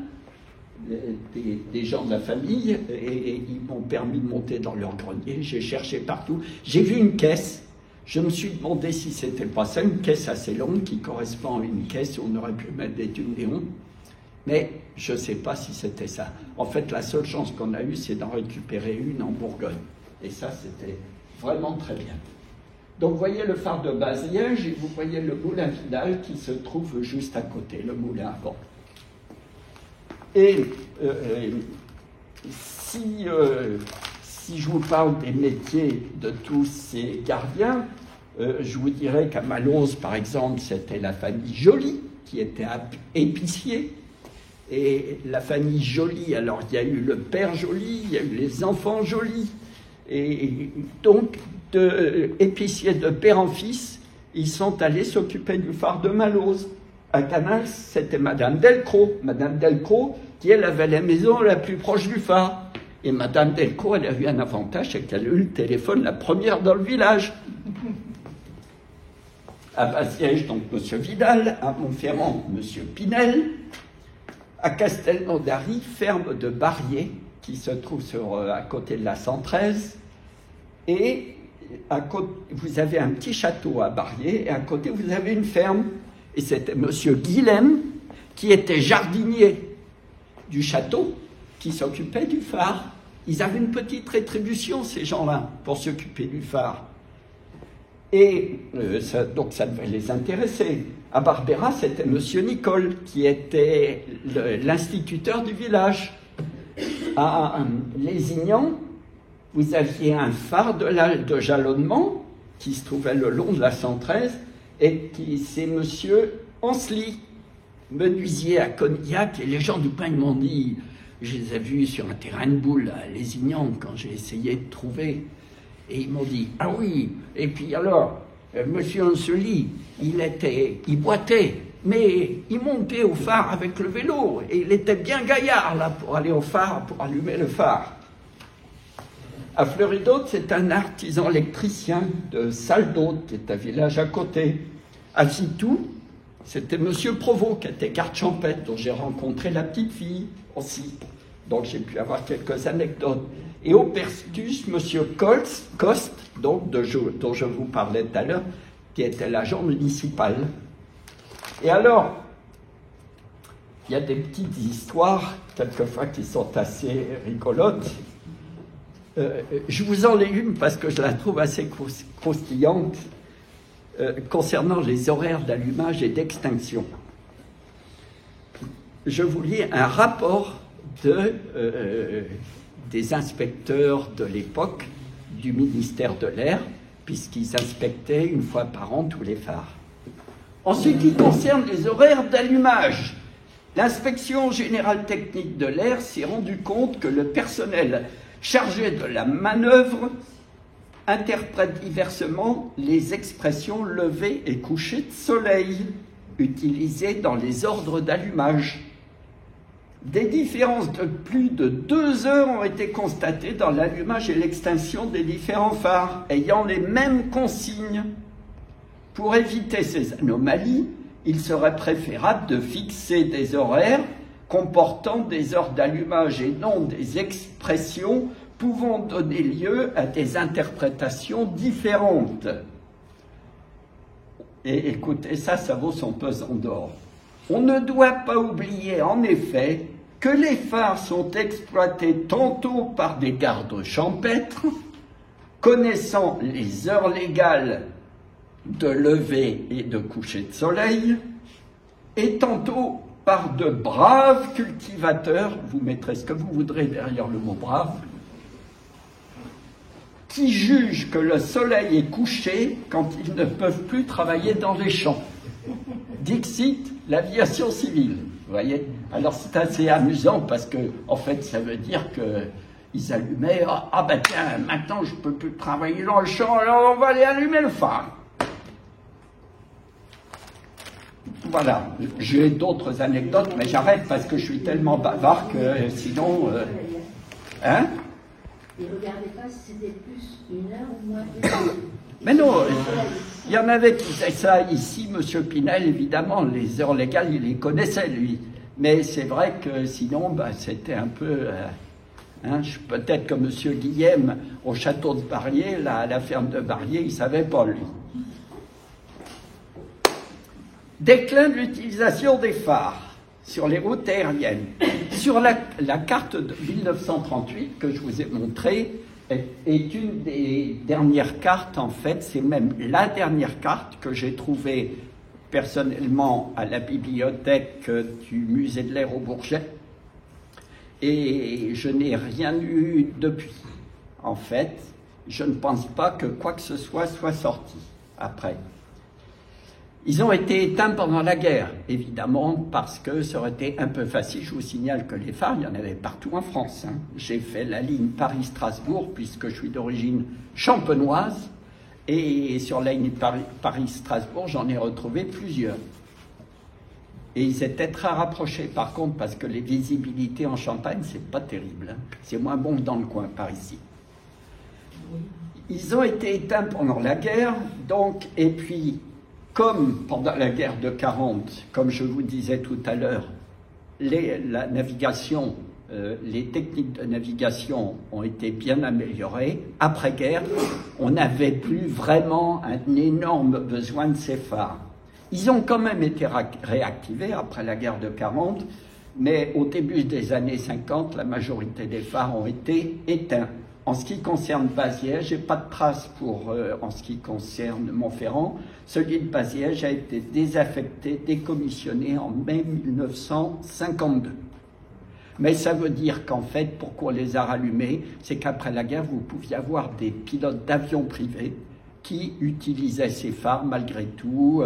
des gens de la famille, et ils m'ont permis de monter dans leur grenier. J'ai cherché partout. J'ai vu une caisse. Je me suis demandé si c'était pas ça, une caisse assez longue qui correspond à une caisse où on aurait pu mettre des tubes néons. Mais je ne sais pas si c'était ça. En fait, la seule chance qu'on a eue, c'est d'en récupérer une en Bourgogne. Et ça, c'était vraiment très bien. Donc, vous voyez le phare de Baziège et vous voyez le moulin Vidal qui se trouve juste à côté, le moulin à vent. Et si je vous parle des métiers de tous ces gardiens, je vous dirais qu'à Malose, par exemple, c'était la famille Joly, qui était épicier. Et la famille Joly, alors il y a eu le père Joly, il y a eu les enfants Joly. Et donc, épiciers de père en fils, ils sont allés s'occuper du phare de Malose. À Canals, c'était Madame Delcros. Madame Delcros, qui elle avait la maison la plus proche du phare. Et Madame Delcros, elle a eu un avantage, c'est qu'elle a eu le téléphone la première dans le village. À Baziège, donc M. Vidal, à Montferrand, M. Pinel, à Castelnaudary, ferme de Barrier, qui se trouve à côté de la 113, et vous avez un petit château à Barrier, et à côté vous avez une ferme. Et c'était M. Guilhem, qui était jardinier du château, qui s'occupait du phare. Ils avaient une petite rétribution, ces gens-là, pour s'occuper du phare. Et donc ça devait les intéresser. À Barbera, c'était M. Nicole, qui était l'instituteur du village. À Lézignan, vous aviez un phare de jalonnement qui se trouvait le long de la 113, et c'est M. Ansely, menuisier à Cognac, et les gens du pain m'ont dit, je les ai vus sur un terrain de boule à Lézignan quand j'ai essayé de trouver, et ils m'ont dit, ah oui, et puis alors, M. Ansely, il boitait, mais il montait au phare avec le vélo, et il était bien gaillard là pour aller au phare, pour allumer le phare. À Fleury-d'Aude, c'est un artisan électricien de Salle-d'Aude, qui est un village à côté. À Citou, c'était M. Provost, qui était garde champêtre, dont j'ai rencontré la petite fille aussi. Donc j'ai pu avoir quelques anecdotes. Et au Pertus, M. Coste, donc, dont je vous parlais tout à l'heure, qui était l'agent municipal. Et alors, il y a des petites histoires, quelquefois, qui sont assez rigolotes. Je vous en lis une parce que je la trouve assez croustillante concernant les horaires d'allumage et d'extinction. Je vous lis un rapport des inspecteurs de l'époque du ministère de l'Air, puisqu'ils inspectaient une fois par an tous les phares. En ce qui concerne les horaires d'allumage, l'inspection générale technique de l'Air s'est rendu compte que le personnel chargé de la manœuvre interprète diversement les expressions lever et coucher de soleil utilisées dans les ordres d'allumage. Des différences de plus de 2 heures ont été constatées dans l'allumage et l'extinction des différents phares ayant les mêmes consignes. Pour éviter ces anomalies, il serait préférable de fixer des horaires comportant des heures d'allumage et non des expressions pouvant donner lieu à des interprétations différentes. Et écoutez, ça vaut son pesant d'or. On ne doit pas oublier, en effet, que les phares sont exploités tantôt par des gardes champêtres, connaissant les heures légales de lever et de coucher de soleil, et tantôt par de braves cultivateurs, vous mettrez ce que vous voudrez derrière le mot brave, qui jugent que le soleil est couché quand ils ne peuvent plus travailler dans les champs. Dixit, l'aviation civile. Vous voyez? Alors c'est assez amusant parce que, en fait, ça veut dire qu'ils allumaient, ah ben tiens, maintenant je ne peux plus travailler dans le champ, alors on va aller allumer le phare. Voilà, j'ai d'autres anecdotes, mais j'arrête parce que je suis tellement bavard que sinon... Hein? Et regardez pas si c'était plus 1 heure ou moins 1 heure. Mais non, il y en avait qui faisaient ça ici, M. Pinel, évidemment, les heures légales, il les connaissait, lui. Mais c'est vrai que sinon, bah, c'était un peu... peut-être que M. Guilhem, au château de Barrier, à la ferme de Barrier, il ne savait pas, lui. Déclin de l'utilisation des phares sur les routes aériennes. Sur la carte de 1938 que je vous ai montrée, est une des dernières cartes, en fait, c'est même la dernière carte que j'ai trouvée personnellement à la bibliothèque du musée de l'Air au Bourget, et je n'ai rien eu depuis. En fait, je ne pense pas que quoi que ce soit sorti après. Ils ont été éteints pendant la guerre, évidemment, parce que ça aurait été un peu facile. Je vous signale que les phares, il y en avait partout en France. Hein. J'ai fait la ligne Paris-Strasbourg, puisque je suis d'origine champenoise, et sur la ligne Paris-Strasbourg, j'en ai retrouvé plusieurs. Et ils étaient très rapprochés, par contre, parce que les visibilités en Champagne, c'est pas terrible. Hein. C'est moins bon que dans le coin, par ici. Ils ont été éteints pendant la guerre, donc, et puis... Comme pendant la guerre de 40, comme je vous disais tout à l'heure, la navigation les techniques de navigation ont été bien améliorées. Après-guerre, on n'avait plus vraiment un énorme besoin de ces phares. Ils ont quand même été réactivés après la guerre de 40, mais au début des années 50, la majorité des phares ont été éteints. En ce qui concerne Baziège, j'ai pas de trace en ce qui concerne Montferrand. Celui de Baziège a été désaffecté, décommissionné en mai 1952. Mais ça veut dire qu'en fait, pourquoi on les a rallumés, c'est qu'après la guerre, vous pouviez avoir des pilotes d'avions privés qui utilisaient ces phares malgré tout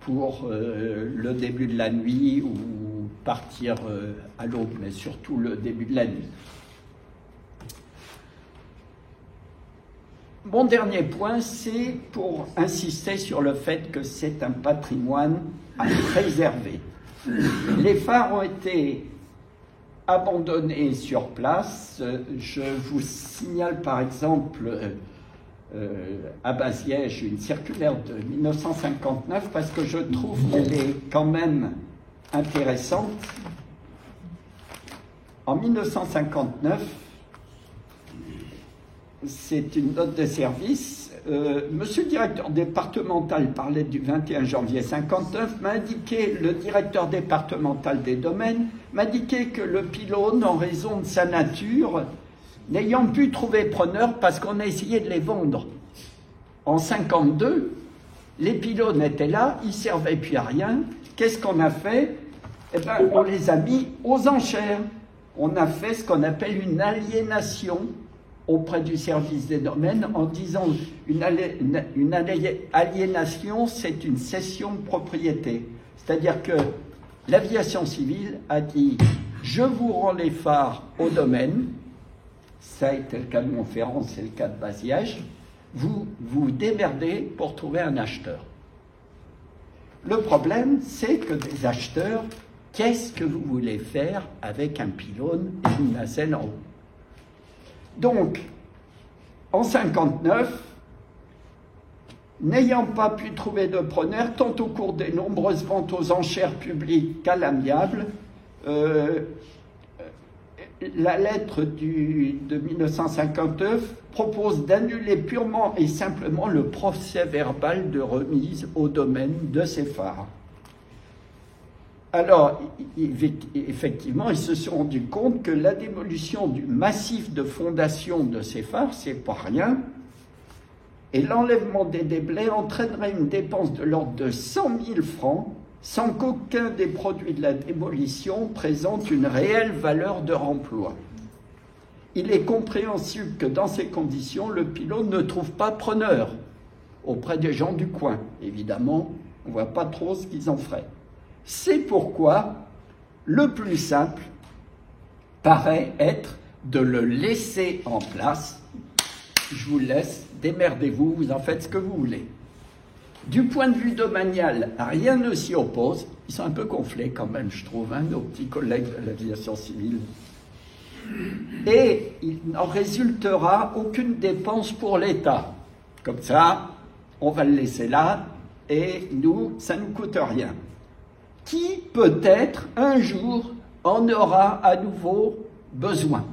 pour le début de la nuit ou partir à l'aube, mais surtout le début de la nuit. Mon dernier point, c'est pour insister sur le fait que c'est un patrimoine à préserver. Les phares ont été abandonnés sur place. Je vous signale par exemple à Baziège une circulaire de 1959 parce que je trouve qu'elle est quand même intéressante. En 1959, c'est une note de service. Monsieur le directeur départemental parlait du 21 janvier 59, m'a indiqué, le directeur départemental des domaines, m'a indiqué que le pylône, en raison de sa nature, n'ayant pu trouver preneur parce qu'on a essayé de les vendre. En 52, les pylônes étaient là, ils servaient puis à rien. Qu'est-ce qu'on a fait? Eh ben, on les a mis aux enchères. On a fait ce qu'on appelle une aliénation auprès du service des domaines en disant une aliénation, c'est une cession de propriété. C'est-à-dire que l'aviation civile a dit « je vous rends les phares au domaine », ça a été le cas de Montferrand, c'est le cas de Baziège, vous vous démerdez pour trouver un acheteur. Le problème, c'est que des acheteurs, qu'est-ce que vous voulez faire avec un pylône et une nacelle en haut? Donc, en 1959, n'ayant pas pu trouver de preneur, tant au cours des nombreuses ventes aux enchères publiques qu'à l'amiable, la lettre de 1959 propose d'annuler purement et simplement le procès verbal de remise au domaine de ces phares. Alors, effectivement, ils se sont rendus compte que la démolition du massif de fondation de ces phares, c'est pas rien, et l'enlèvement des déblais entraînerait une dépense de l'ordre de 100 000 francs, sans qu'aucun des produits de la démolition présente une réelle valeur de remploi. Il est compréhensible que dans ces conditions, le pylône ne trouve pas preneur auprès des gens du coin. Évidemment, on ne voit pas trop ce qu'ils en feraient. C'est pourquoi le plus simple paraît être de le laisser en place. Je vous laisse, démerdez-vous, vous en faites ce que vous voulez. Du point de vue domanial, rien ne s'y oppose. Ils sont un peu gonflés quand même, je trouve, hein, nos petits collègues de l'aviation civile. Et il n'en résultera aucune dépense pour l'État. Comme ça, on va le laisser là, et nous, ça ne nous coûte rien. Qui, peut-être, un jour, en aura à nouveau besoin?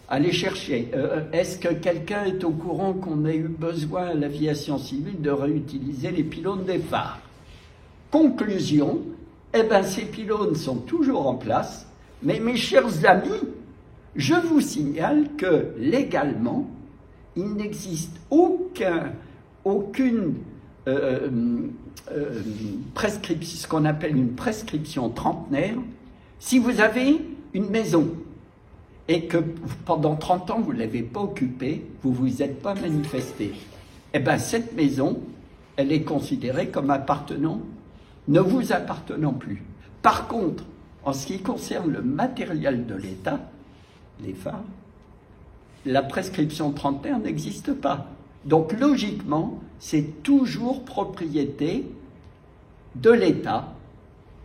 Allez chercher. Est-ce que quelqu'un est au courant qu'on ait eu besoin à l'aviation civile de réutiliser les pylônes des phares? Conclusion, eh bien, ces pylônes sont toujours en place, mais mes chers amis, je vous signale que, légalement, il n'existe aucune prescription, ce qu'on appelle une prescription trentenaire. Si vous avez une maison et que pendant 30 ans vous ne l'avez pas occupée, vous ne vous êtes pas manifesté, eh bien cette maison, elle est considérée comme ne vous appartenant plus. Par contre, en ce qui concerne le matériel de l'État, les phares, la prescription trentenaire n'existe pas. Donc logiquement, c'est toujours propriété de l'État.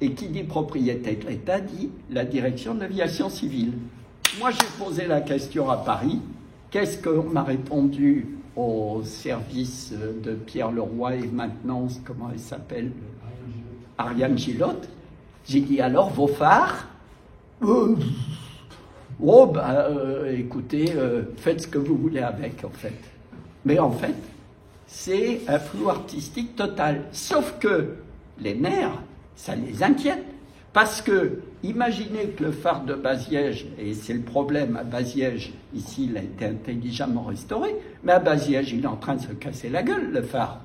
Et qui dit propriété de l'État dit la direction de l'aviation civile. Moi, j'ai posé la question à Paris. Qu'est-ce qu'on m'a répondu au service de Pierre Leroy et maintenant, comment elle s'appelle, Ariane Gillotte? J'ai dit alors, vos phares? Oh, bah, écoutez, faites ce que vous voulez avec, en fait. Mais en fait, c'est un flou artistique total. Sauf que les maires, ça les inquiète. Parce que, imaginez que le phare de Baziège, et c'est le problème à Baziège, ici il a été intelligemment restauré, mais à Baziège il est en train de se casser la gueule, le phare.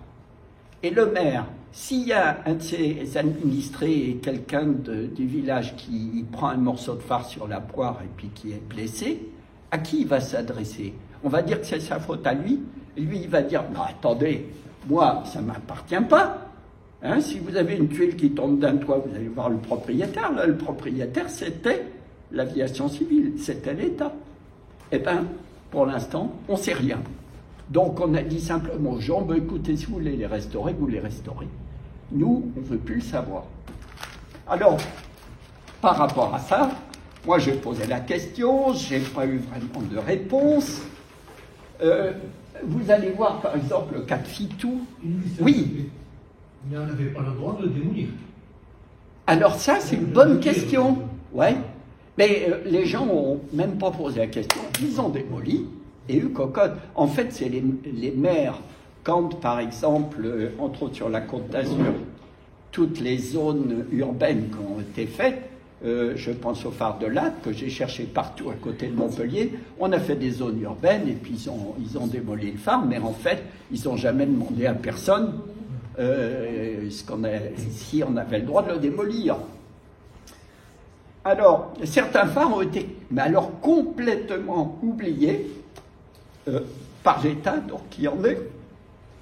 Et le maire, s'il y a un de ses administrés et quelqu'un du village qui prend un morceau de phare sur la poire et puis qui est blessé, à qui il va s'adresser? On va dire que c'est sa faute à lui, et lui il va dire, non attendez, moi ça ne m'appartient pas. Hein, si vous avez une tuile qui tombe d'un toit, vous allez voir le propriétaire. Là, le propriétaire, c'était l'aviation civile, c'était l'État. Eh bien, pour l'instant, on ne sait rien. Donc, on a dit simplement aux gens, ben, écoutez, si vous voulez les restaurer, vous les restaurez. Nous, on ne veut plus le savoir. Alors, par rapport à ça, moi, j'ai posé la question, je n'ai pas eu vraiment de réponse. Vous allez voir, par exemple, le cas de Fitou. Oui. Mais on n'avait pas le droit de le démolir. Alors ça, c'est une bonne question. Ouais. Mais les gens n'ont même pas posé la question. Ils ont démoli et eu cocotte. En fait, c'est les maires, quand par exemple, entre autres sur la Côte d'Azur, toutes les zones urbaines qui ont été faites, je pense au phare de Latte, que j'ai cherché partout à côté de Montpellier, on a fait des zones urbaines et puis ils ont démoli le phare, mais en fait, ils n'ont jamais demandé à personne si on avait le droit de le démolir. Alors, certains phares ont été, mais alors complètement oubliés par l'État, donc qui en est,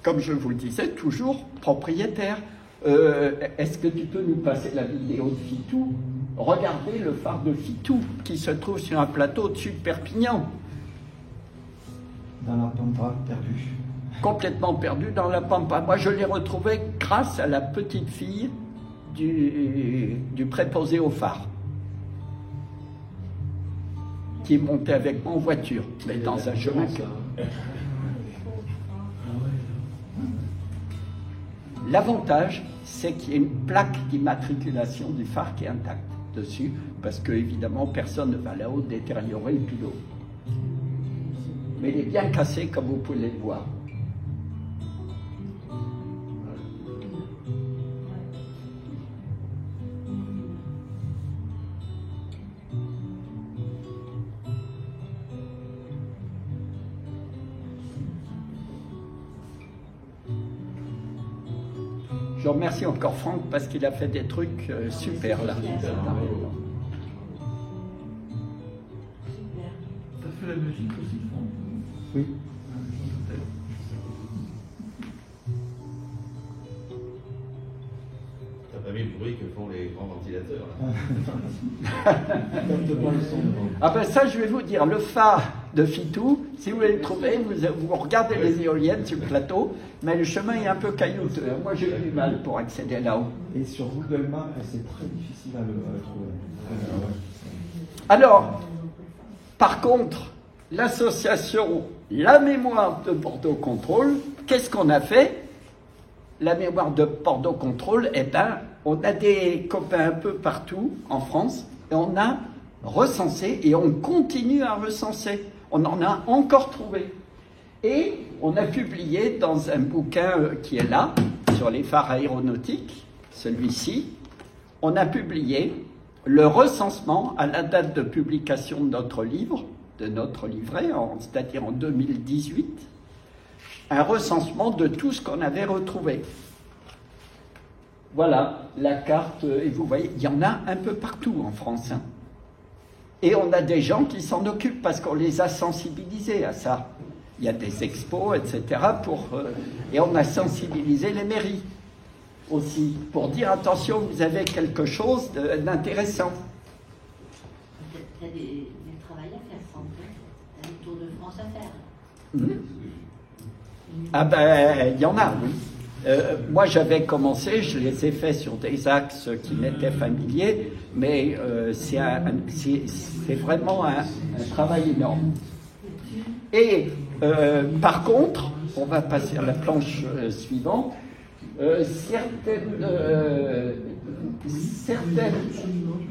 comme je vous le disais, toujours propriétaire. Est-ce que tu peux nous passer la vidéo de Fitou? Regardez le phare de Fitou, qui se trouve sur un plateau au-dessus de Perpignan. Dans la pampa perdue. Complètement perdu dans la pampa. Moi, je l'ai retrouvé grâce à la petite fille du préposé au phare, qui est montée avec moi en voiture, mais dans un chemin que... L'avantage, c'est qu'il y a une plaque d'immatriculation du phare qui est intacte dessus, parce que, évidemment, personne ne va là-haut détériorer le pilote. Mais il est bien cassé, comme vous pouvez le voir. Je remercie encore Franck parce qu'il a fait des trucs super là. Ça fait la musique aussi, Franck? Oui. T'as pas mis le bruit que font les grands ventilateurs là. Ah ben ça, je vais vous dire, le phare de Fitou, si vous voulez le trouver, vous regardez les éoliennes sur le plateau, mais le chemin est un peu caillouteux. Moi, j'ai eu du mal pour accéder là-haut. Et sur Google Maps, c'est très difficile à le trouver. Alors, par contre, l'association La Mémoire de Bordeaux Contrôle, qu'est-ce qu'on a fait? La Mémoire de Bordeaux Contrôle, eh bien, on a des copains un peu partout en France, et on a recensé, et on continue à recenser. On en a encore trouvé. Et on a publié dans un bouquin qui est là, sur les phares aéronautiques, celui-ci, on a publié le recensement à la date de publication de notre livre, de notre livret, c'est-à-dire en 2018, un recensement de tout ce qu'on avait retrouvé. Voilà la carte, et vous voyez, il y en a un peu partout en France. Hein. Et on a des gens qui s'en occupent parce qu'on les a sensibilisés à ça. Il y a des expos, etc. Et on a sensibilisé les mairies aussi, pour dire attention, vous avez quelque chose d'intéressant. Il y a des travail à faire, sans doute. Il y a un tour de France à faire. Ah ben, il y en a, oui. Moi, j'avais commencé, je les ai faits sur des axes qui m'étaient familiers, mais c'est vraiment un travail énorme. Et par contre, on va passer à la planche suivante, certaines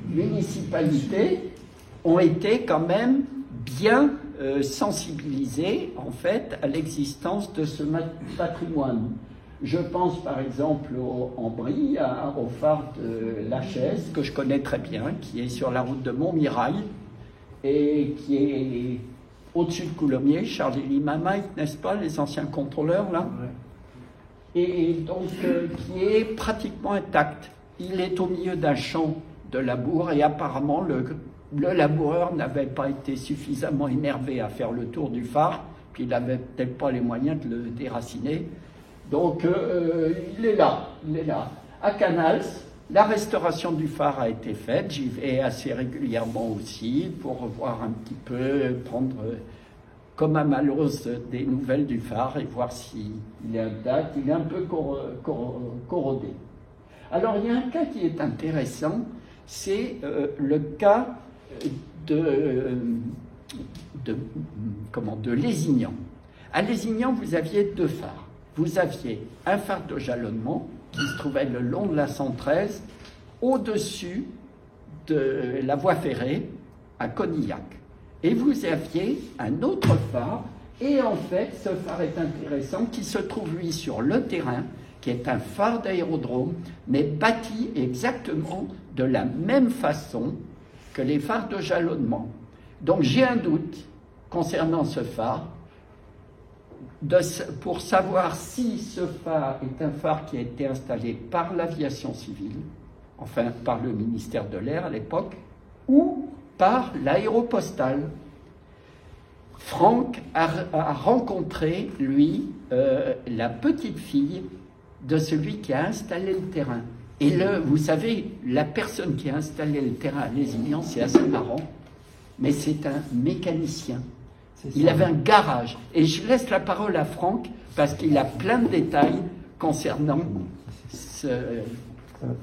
municipalités ont été quand même bien sensibilisés en fait à l'existence de ce patrimoine. Je pense par exemple en Brie, au phare de la Chaise, que je connais très bien, qui est sur la route de Montmirail et qui est au-dessus de Coulommiers, Charles-Élie Mamaïque, n'est-ce pas, les anciens contrôleurs là, et donc qui est pratiquement intact. Il est au milieu d'un champ de labour et apparemment le laboureur n'avait pas été suffisamment énervé à faire le tour du phare, puis il n'avait peut-être pas les moyens de le déraciner. Donc il est là. À Canals, la restauration du phare a été faite, j'y vais assez régulièrement aussi pour voir un petit peu, prendre comme à Malose des nouvelles du phare et voir s'il est intact. Il est un peu corrodé. Alors il y a un cas qui est intéressant, c'est le cas de Lézignan. À Lézignan, vous aviez deux phares. Vous aviez un phare de jalonnement qui se trouvait le long de la 113, au-dessus de la voie ferrée à Conillac. Et vous aviez un autre phare, et en fait, ce phare est intéressant, qui se trouve, lui, sur le terrain, qui est un phare d'aérodrome, mais bâti exactement de la même façon que les phares de jalonnement. Donc j'ai un doute concernant ce phare, pour savoir si ce phare est un phare qui a été installé par l'aviation civile, enfin par le ministère de l'Air à l'époque, ou par l'aéropostale. Franck a rencontré, lui, la petite fille de celui qui a installé le terrain. Et vous savez, la personne qui a installé le terrain à Lézignan, c'est assez marrant, mais c'est un mécanicien. Il avait un garage. Et je laisse la parole à Franck, parce qu'il a plein de détails concernant ce...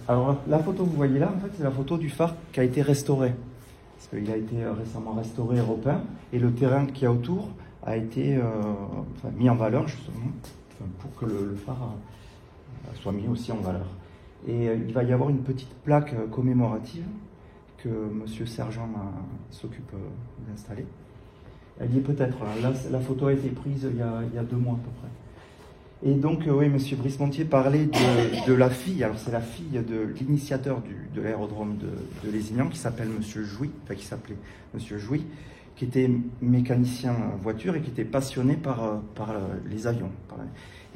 Alors, la photo que vous voyez là, en fait, c'est la photo du phare qui a été restauré. Parce qu'il a été récemment restauré et repeint, et le terrain qu'il y a autour a été mis en valeur, justement, pour que le phare soit mis aussi en valeur. Et il va y avoir une petite plaque commémorative que M. Sergent s'occupe d'installer. Elle y est peut-être. La photo a été prise il y a 2 mois à peu près. Et donc, oui, M. Brismontier parlait de la fille. Alors, c'est la fille de l'initiateur de l'aérodrome de Lézignan, qui s'appelle M. Jouy, enfin, qui s'appelait M. Jouy, qui était mécanicien voiture et qui était passionné par les avions.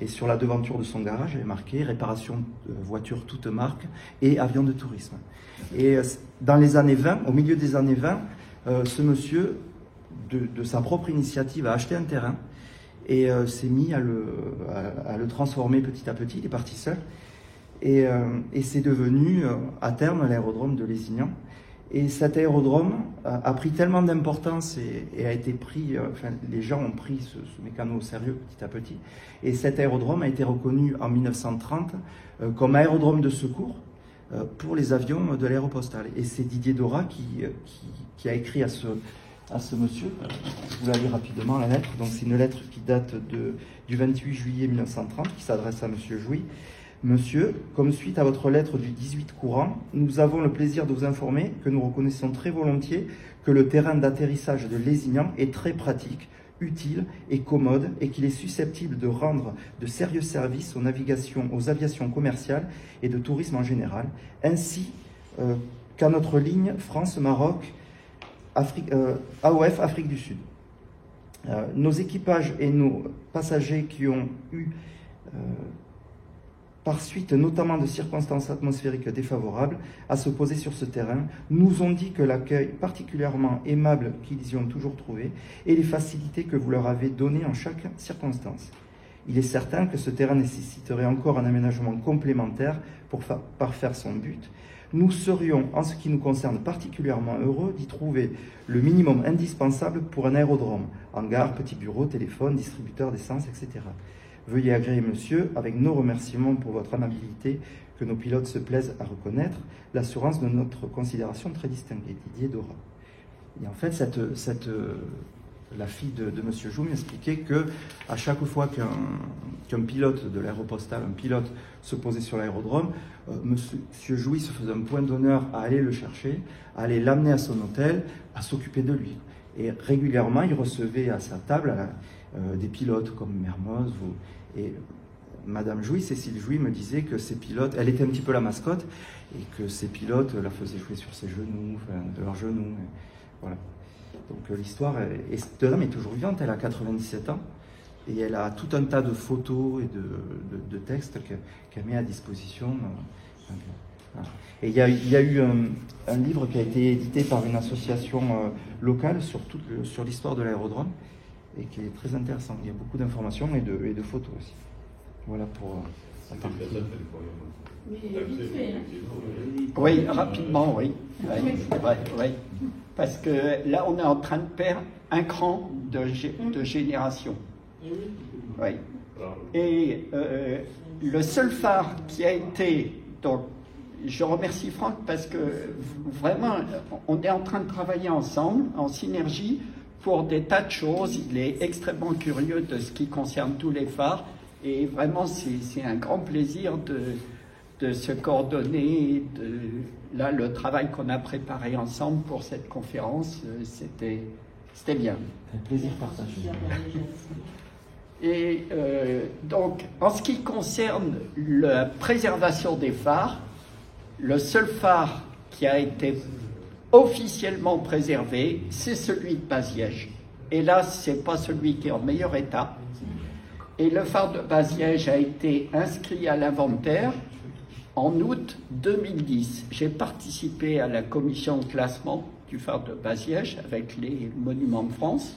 Et sur la devanture de son garage, il est marqué « Réparation de voitures toutes marques et avions de tourisme ». Et dans les années 20, au milieu des années 20, ce monsieur, de sa propre initiative, a acheté un terrain et s'est mis à le transformer petit à petit. Il est parti seul. Et c'est devenu, à terme, l'aérodrome de Lézignan. Et cet aérodrome a pris tellement d'importance et a été pris, les gens ont pris ce mécano au sérieux petit à petit. Et cet aérodrome a été reconnu en 1930 comme aérodrome de secours pour les avions de l'aéropostale. Et c'est Didier Dora qui a écrit à ce monsieur, je vous la lis rapidement la lettre. Donc c'est une lettre qui date du 28 juillet 1930, qui s'adresse à monsieur Jouy. Monsieur, comme suite à votre lettre du 18 courant, nous avons le plaisir de vous informer que nous reconnaissons très volontiers que le terrain d'atterrissage de Lézignan est très pratique, utile et commode et qu'il est susceptible de rendre de sérieux services aux aviations commerciales et de tourisme en général, ainsi qu'à notre ligne France-Maroc, AOF Afrique du Sud. Nos équipages et nos passagers qui ont eu par suite notamment de circonstances atmosphériques défavorables à se poser sur ce terrain, nous ont dit que l'accueil particulièrement aimable qu'ils y ont toujours trouvé et les facilités que vous leur avez données en chaque circonstance. Il est certain que ce terrain nécessiterait encore un aménagement complémentaire pour parfaire son but. Nous serions, en ce qui nous concerne, particulièrement heureux d'y trouver le minimum indispensable pour un aérodrome, hangar, petit bureau, téléphone, distributeur d'essence, etc. Veuillez agréer, monsieur, avec nos remerciements pour votre amabilité, que nos pilotes se plaisent à reconnaître, l'assurance de notre considération très distinguée. Didier Dora. Et en fait, la fille de M. Joux m'expliquait qu'à chaque fois qu'un pilote de l'aéropostale, un pilote se posait sur l'aérodrome, M. Jouy se faisait un point d'honneur à aller le chercher, à aller l'amener à son hôtel, à s'occuper de lui. Et régulièrement, il recevait à sa table des pilotes comme Mermoz. Et Madame Jouy, Cécile Jouy, me disait que ces pilotes, elle était un petit peu la mascotte, et que ces pilotes la faisaient jouer sur ses genoux, de leurs genoux. Et voilà. Donc l'histoire de dame est toujours vivante, elle a 97 ans et elle a tout un tas de photos et de textes qu'elle met à disposition. Voilà. Et il y a eu un livre qui a été édité par une association locale sur l'histoire de l'aérodrome et qui est très intéressant. Il y a beaucoup d'informations et de photos aussi. Voilà pour la partie. Oui, rapidement, oui. Oui. Parce que là, on est en train de perdre un cran de génération. Oui. Et le seul phare qui a été... Donc, je remercie Franck parce que vraiment, on est en train de travailler ensemble, en synergie, pour des tas de choses. Il est extrêmement curieux de ce qui concerne tous les phares. Et vraiment, c'est un grand plaisir de se coordonner. Là, le travail qu'on a préparé ensemble pour cette conférence, c'était bien. Un plaisir partagé. Et donc, en ce qui concerne la préservation des phares, le seul phare qui a été officiellement préservé, c'est celui de Baziège. Et là, ce n'est pas celui qui est en meilleur état. Et le phare de Baziège a été inscrit à l'inventaire en août 2010. J'ai participé à la commission de classement du phare de Baziège avec les Monuments de France.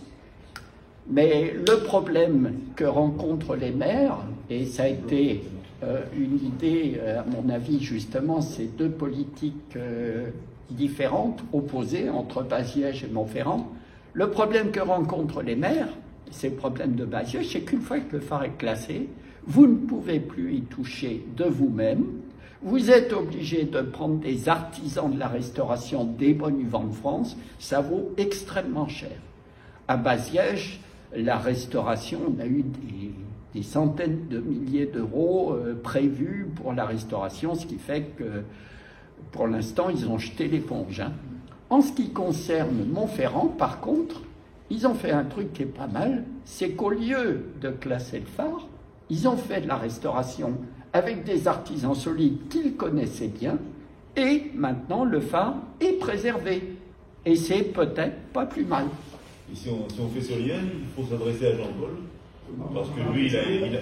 Mais le problème que rencontrent les maires, et ça a été une idée, à mon avis, justement, c'est deux politiques différentes, opposées, entre Baziège et Montferrand. Le problème que rencontrent les maires, c'est le problème de Baziège, c'est qu'une fois que le phare est classé, vous ne pouvez plus y toucher de vous-même. Vous êtes obligé de prendre des artisans de la restauration des Monuments de France. Ça vaut extrêmement cher. À Baziège, la restauration, on a eu des centaines de milliers d'euros prévus pour la restauration, ce qui fait que, pour l'instant, ils ont jeté l'éponge. En ce qui concerne Montferrand, par contre, ils ont fait un truc qui est pas mal, c'est qu'au lieu de classer le phare, ils ont fait de la restauration avec des artisans solides qu'ils connaissaient bien, et maintenant le phare est préservé. Et c'est peut-être pas plus mal. Et si on fait ce lien, il faut s'adresser à Jean-Paul, parce que lui,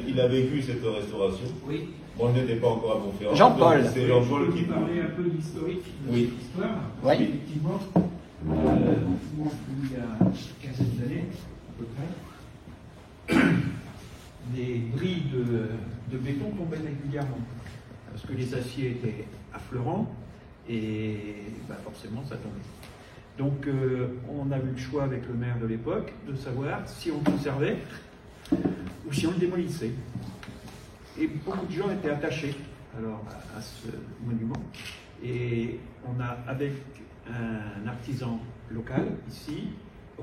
il a vécu cette restauration. Oui. Moi, je n'étais pas encore à Montferrand. Jean-Paul. C'est Jean-Paul qui parler un peu de l'historique de oui. cette histoire. Oui. Effectivement, il y a une quinzaine d'années, à peu près, des bris de béton tombaient régulièrement, parce que les aciers étaient affleurants, et forcément ça tombait. Donc on a eu le choix avec le maire de l'époque de savoir si on le conservait ou si on le démolissait. Et beaucoup de gens étaient attachés alors, à ce monument. Et on a, avec un artisan local ici,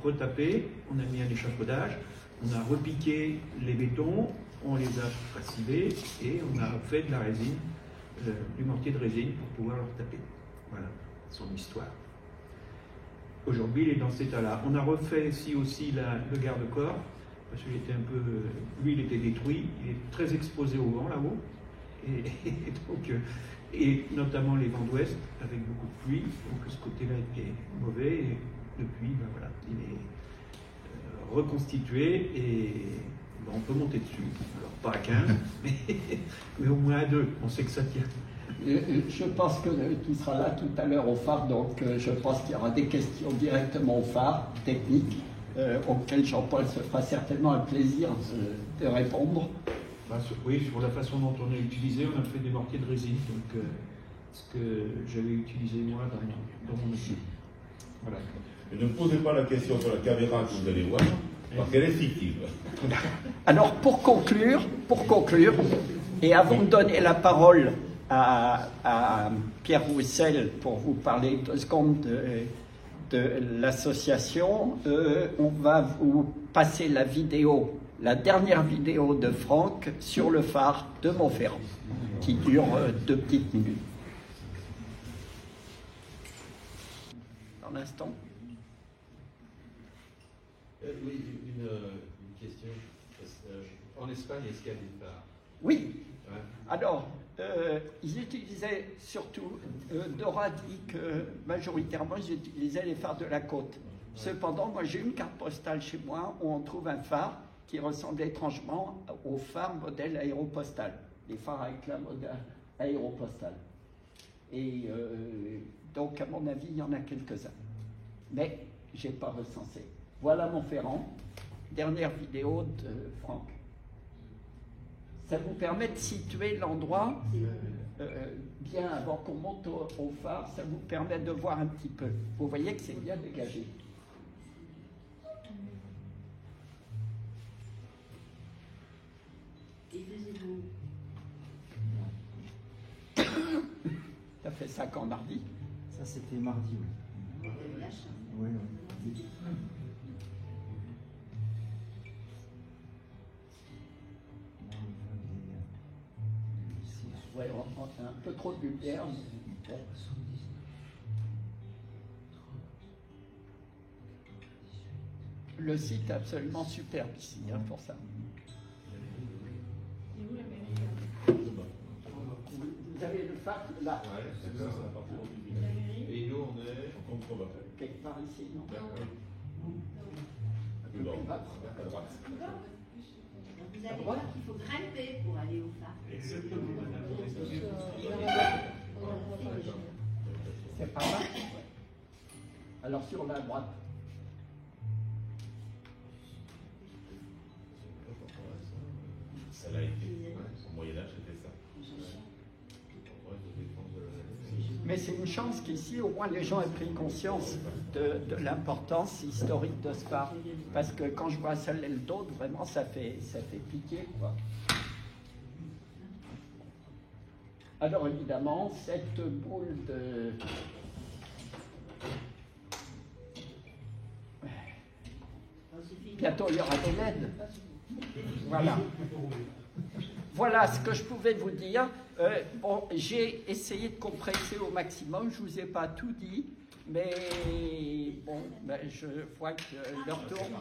retapé, on a mis un échafaudage, on a repiqué les bétons, on les a facilés et on a fait de la résine, du mortier de résine pour pouvoir le retaper. Voilà son histoire. Aujourd'hui, il est dans cet état-là. On a refait ici aussi le garde-corps, parce qu'il était un peu... Lui, il était détruit, il est très exposé au vent là-haut, et notamment les vents d'ouest, avec beaucoup de pluie, donc ce côté-là était mauvais, et depuis, voilà, il est reconstitué, et on peut monter dessus. Alors, pas à 15, mais au moins à 2, on sait que ça tient. Je pense que tu seras là tout à l'heure au phare, donc je pense qu'il y aura des questions directement au phare, techniques, auxquelles Jean-Paul se fera certainement un plaisir de répondre. Oui, sur la façon dont on a utilisé, on a fait des mortiers de résine, donc ce que j'avais utilisé moi dans mon équipe. Voilà. Et ne posez pas la question sur la caméra que vous allez voir, parce qu'elle est fictive. Alors pour conclure, et avant de donner la parole à Pierre Roussel pour vous parler 2 secondes de l'association, on va vous passer la vidéo, la dernière vidéo de Franck sur le phare de Montferrand, qui dure 2 petites minutes. Dans l'instant. Oui, une question. En Espagne, est-ce qu'il y a des phares? Oui. Ouais. Alors, ils utilisaient surtout, Dora dit que majoritairement ils utilisaient les phares de la côte. Cependant, moi j'ai une carte postale chez moi où on trouve un phare qui ressemble étrangement au phare modèle aéropostal. Les phares avec la modèle aéropostal. Et donc, à mon avis, il y en a quelques-uns. Mais je n'ai pas recensé. Voilà Montferrand, dernière vidéo de Franck. Ça vous permet de situer l'endroit bien avant qu'on monte au phare, ça vous permet de voir un petit peu. Vous voyez que c'est bien dégagé. Et faisez-vous? T'as fait ça quand, mardi? Ça, c'était mardi, oui. Vous avez la chance. Oui, oui. Ouais, on a un peu trop de lumière. Le site est absolument superbe ici, hein, pour ça. Vous avez le phare là. Ouais, d'accord. Et nous, on est Quelque part ici, non? Donc vous allez voir qu'il faut grimper pour aller au phare. C'est pas mal. Alors sur la droite. Ça l'a été. Au Moyen-Âge, c'était ça. Mais c'est une chance qu'ici, au moins, les gens aient pris conscience de l'importance historique de ce phare. Parce que quand je vois celle et le dos, vraiment, ça fait pitié, quoi. Alors, évidemment, cette boule de... Bientôt, il y aura des LED. Voilà. Voilà ce que je pouvais vous dire. Bon, j'ai essayé de compresser au maximum, je ne vous ai pas tout dit, mais bon, ben, je vois que l'heure tourne.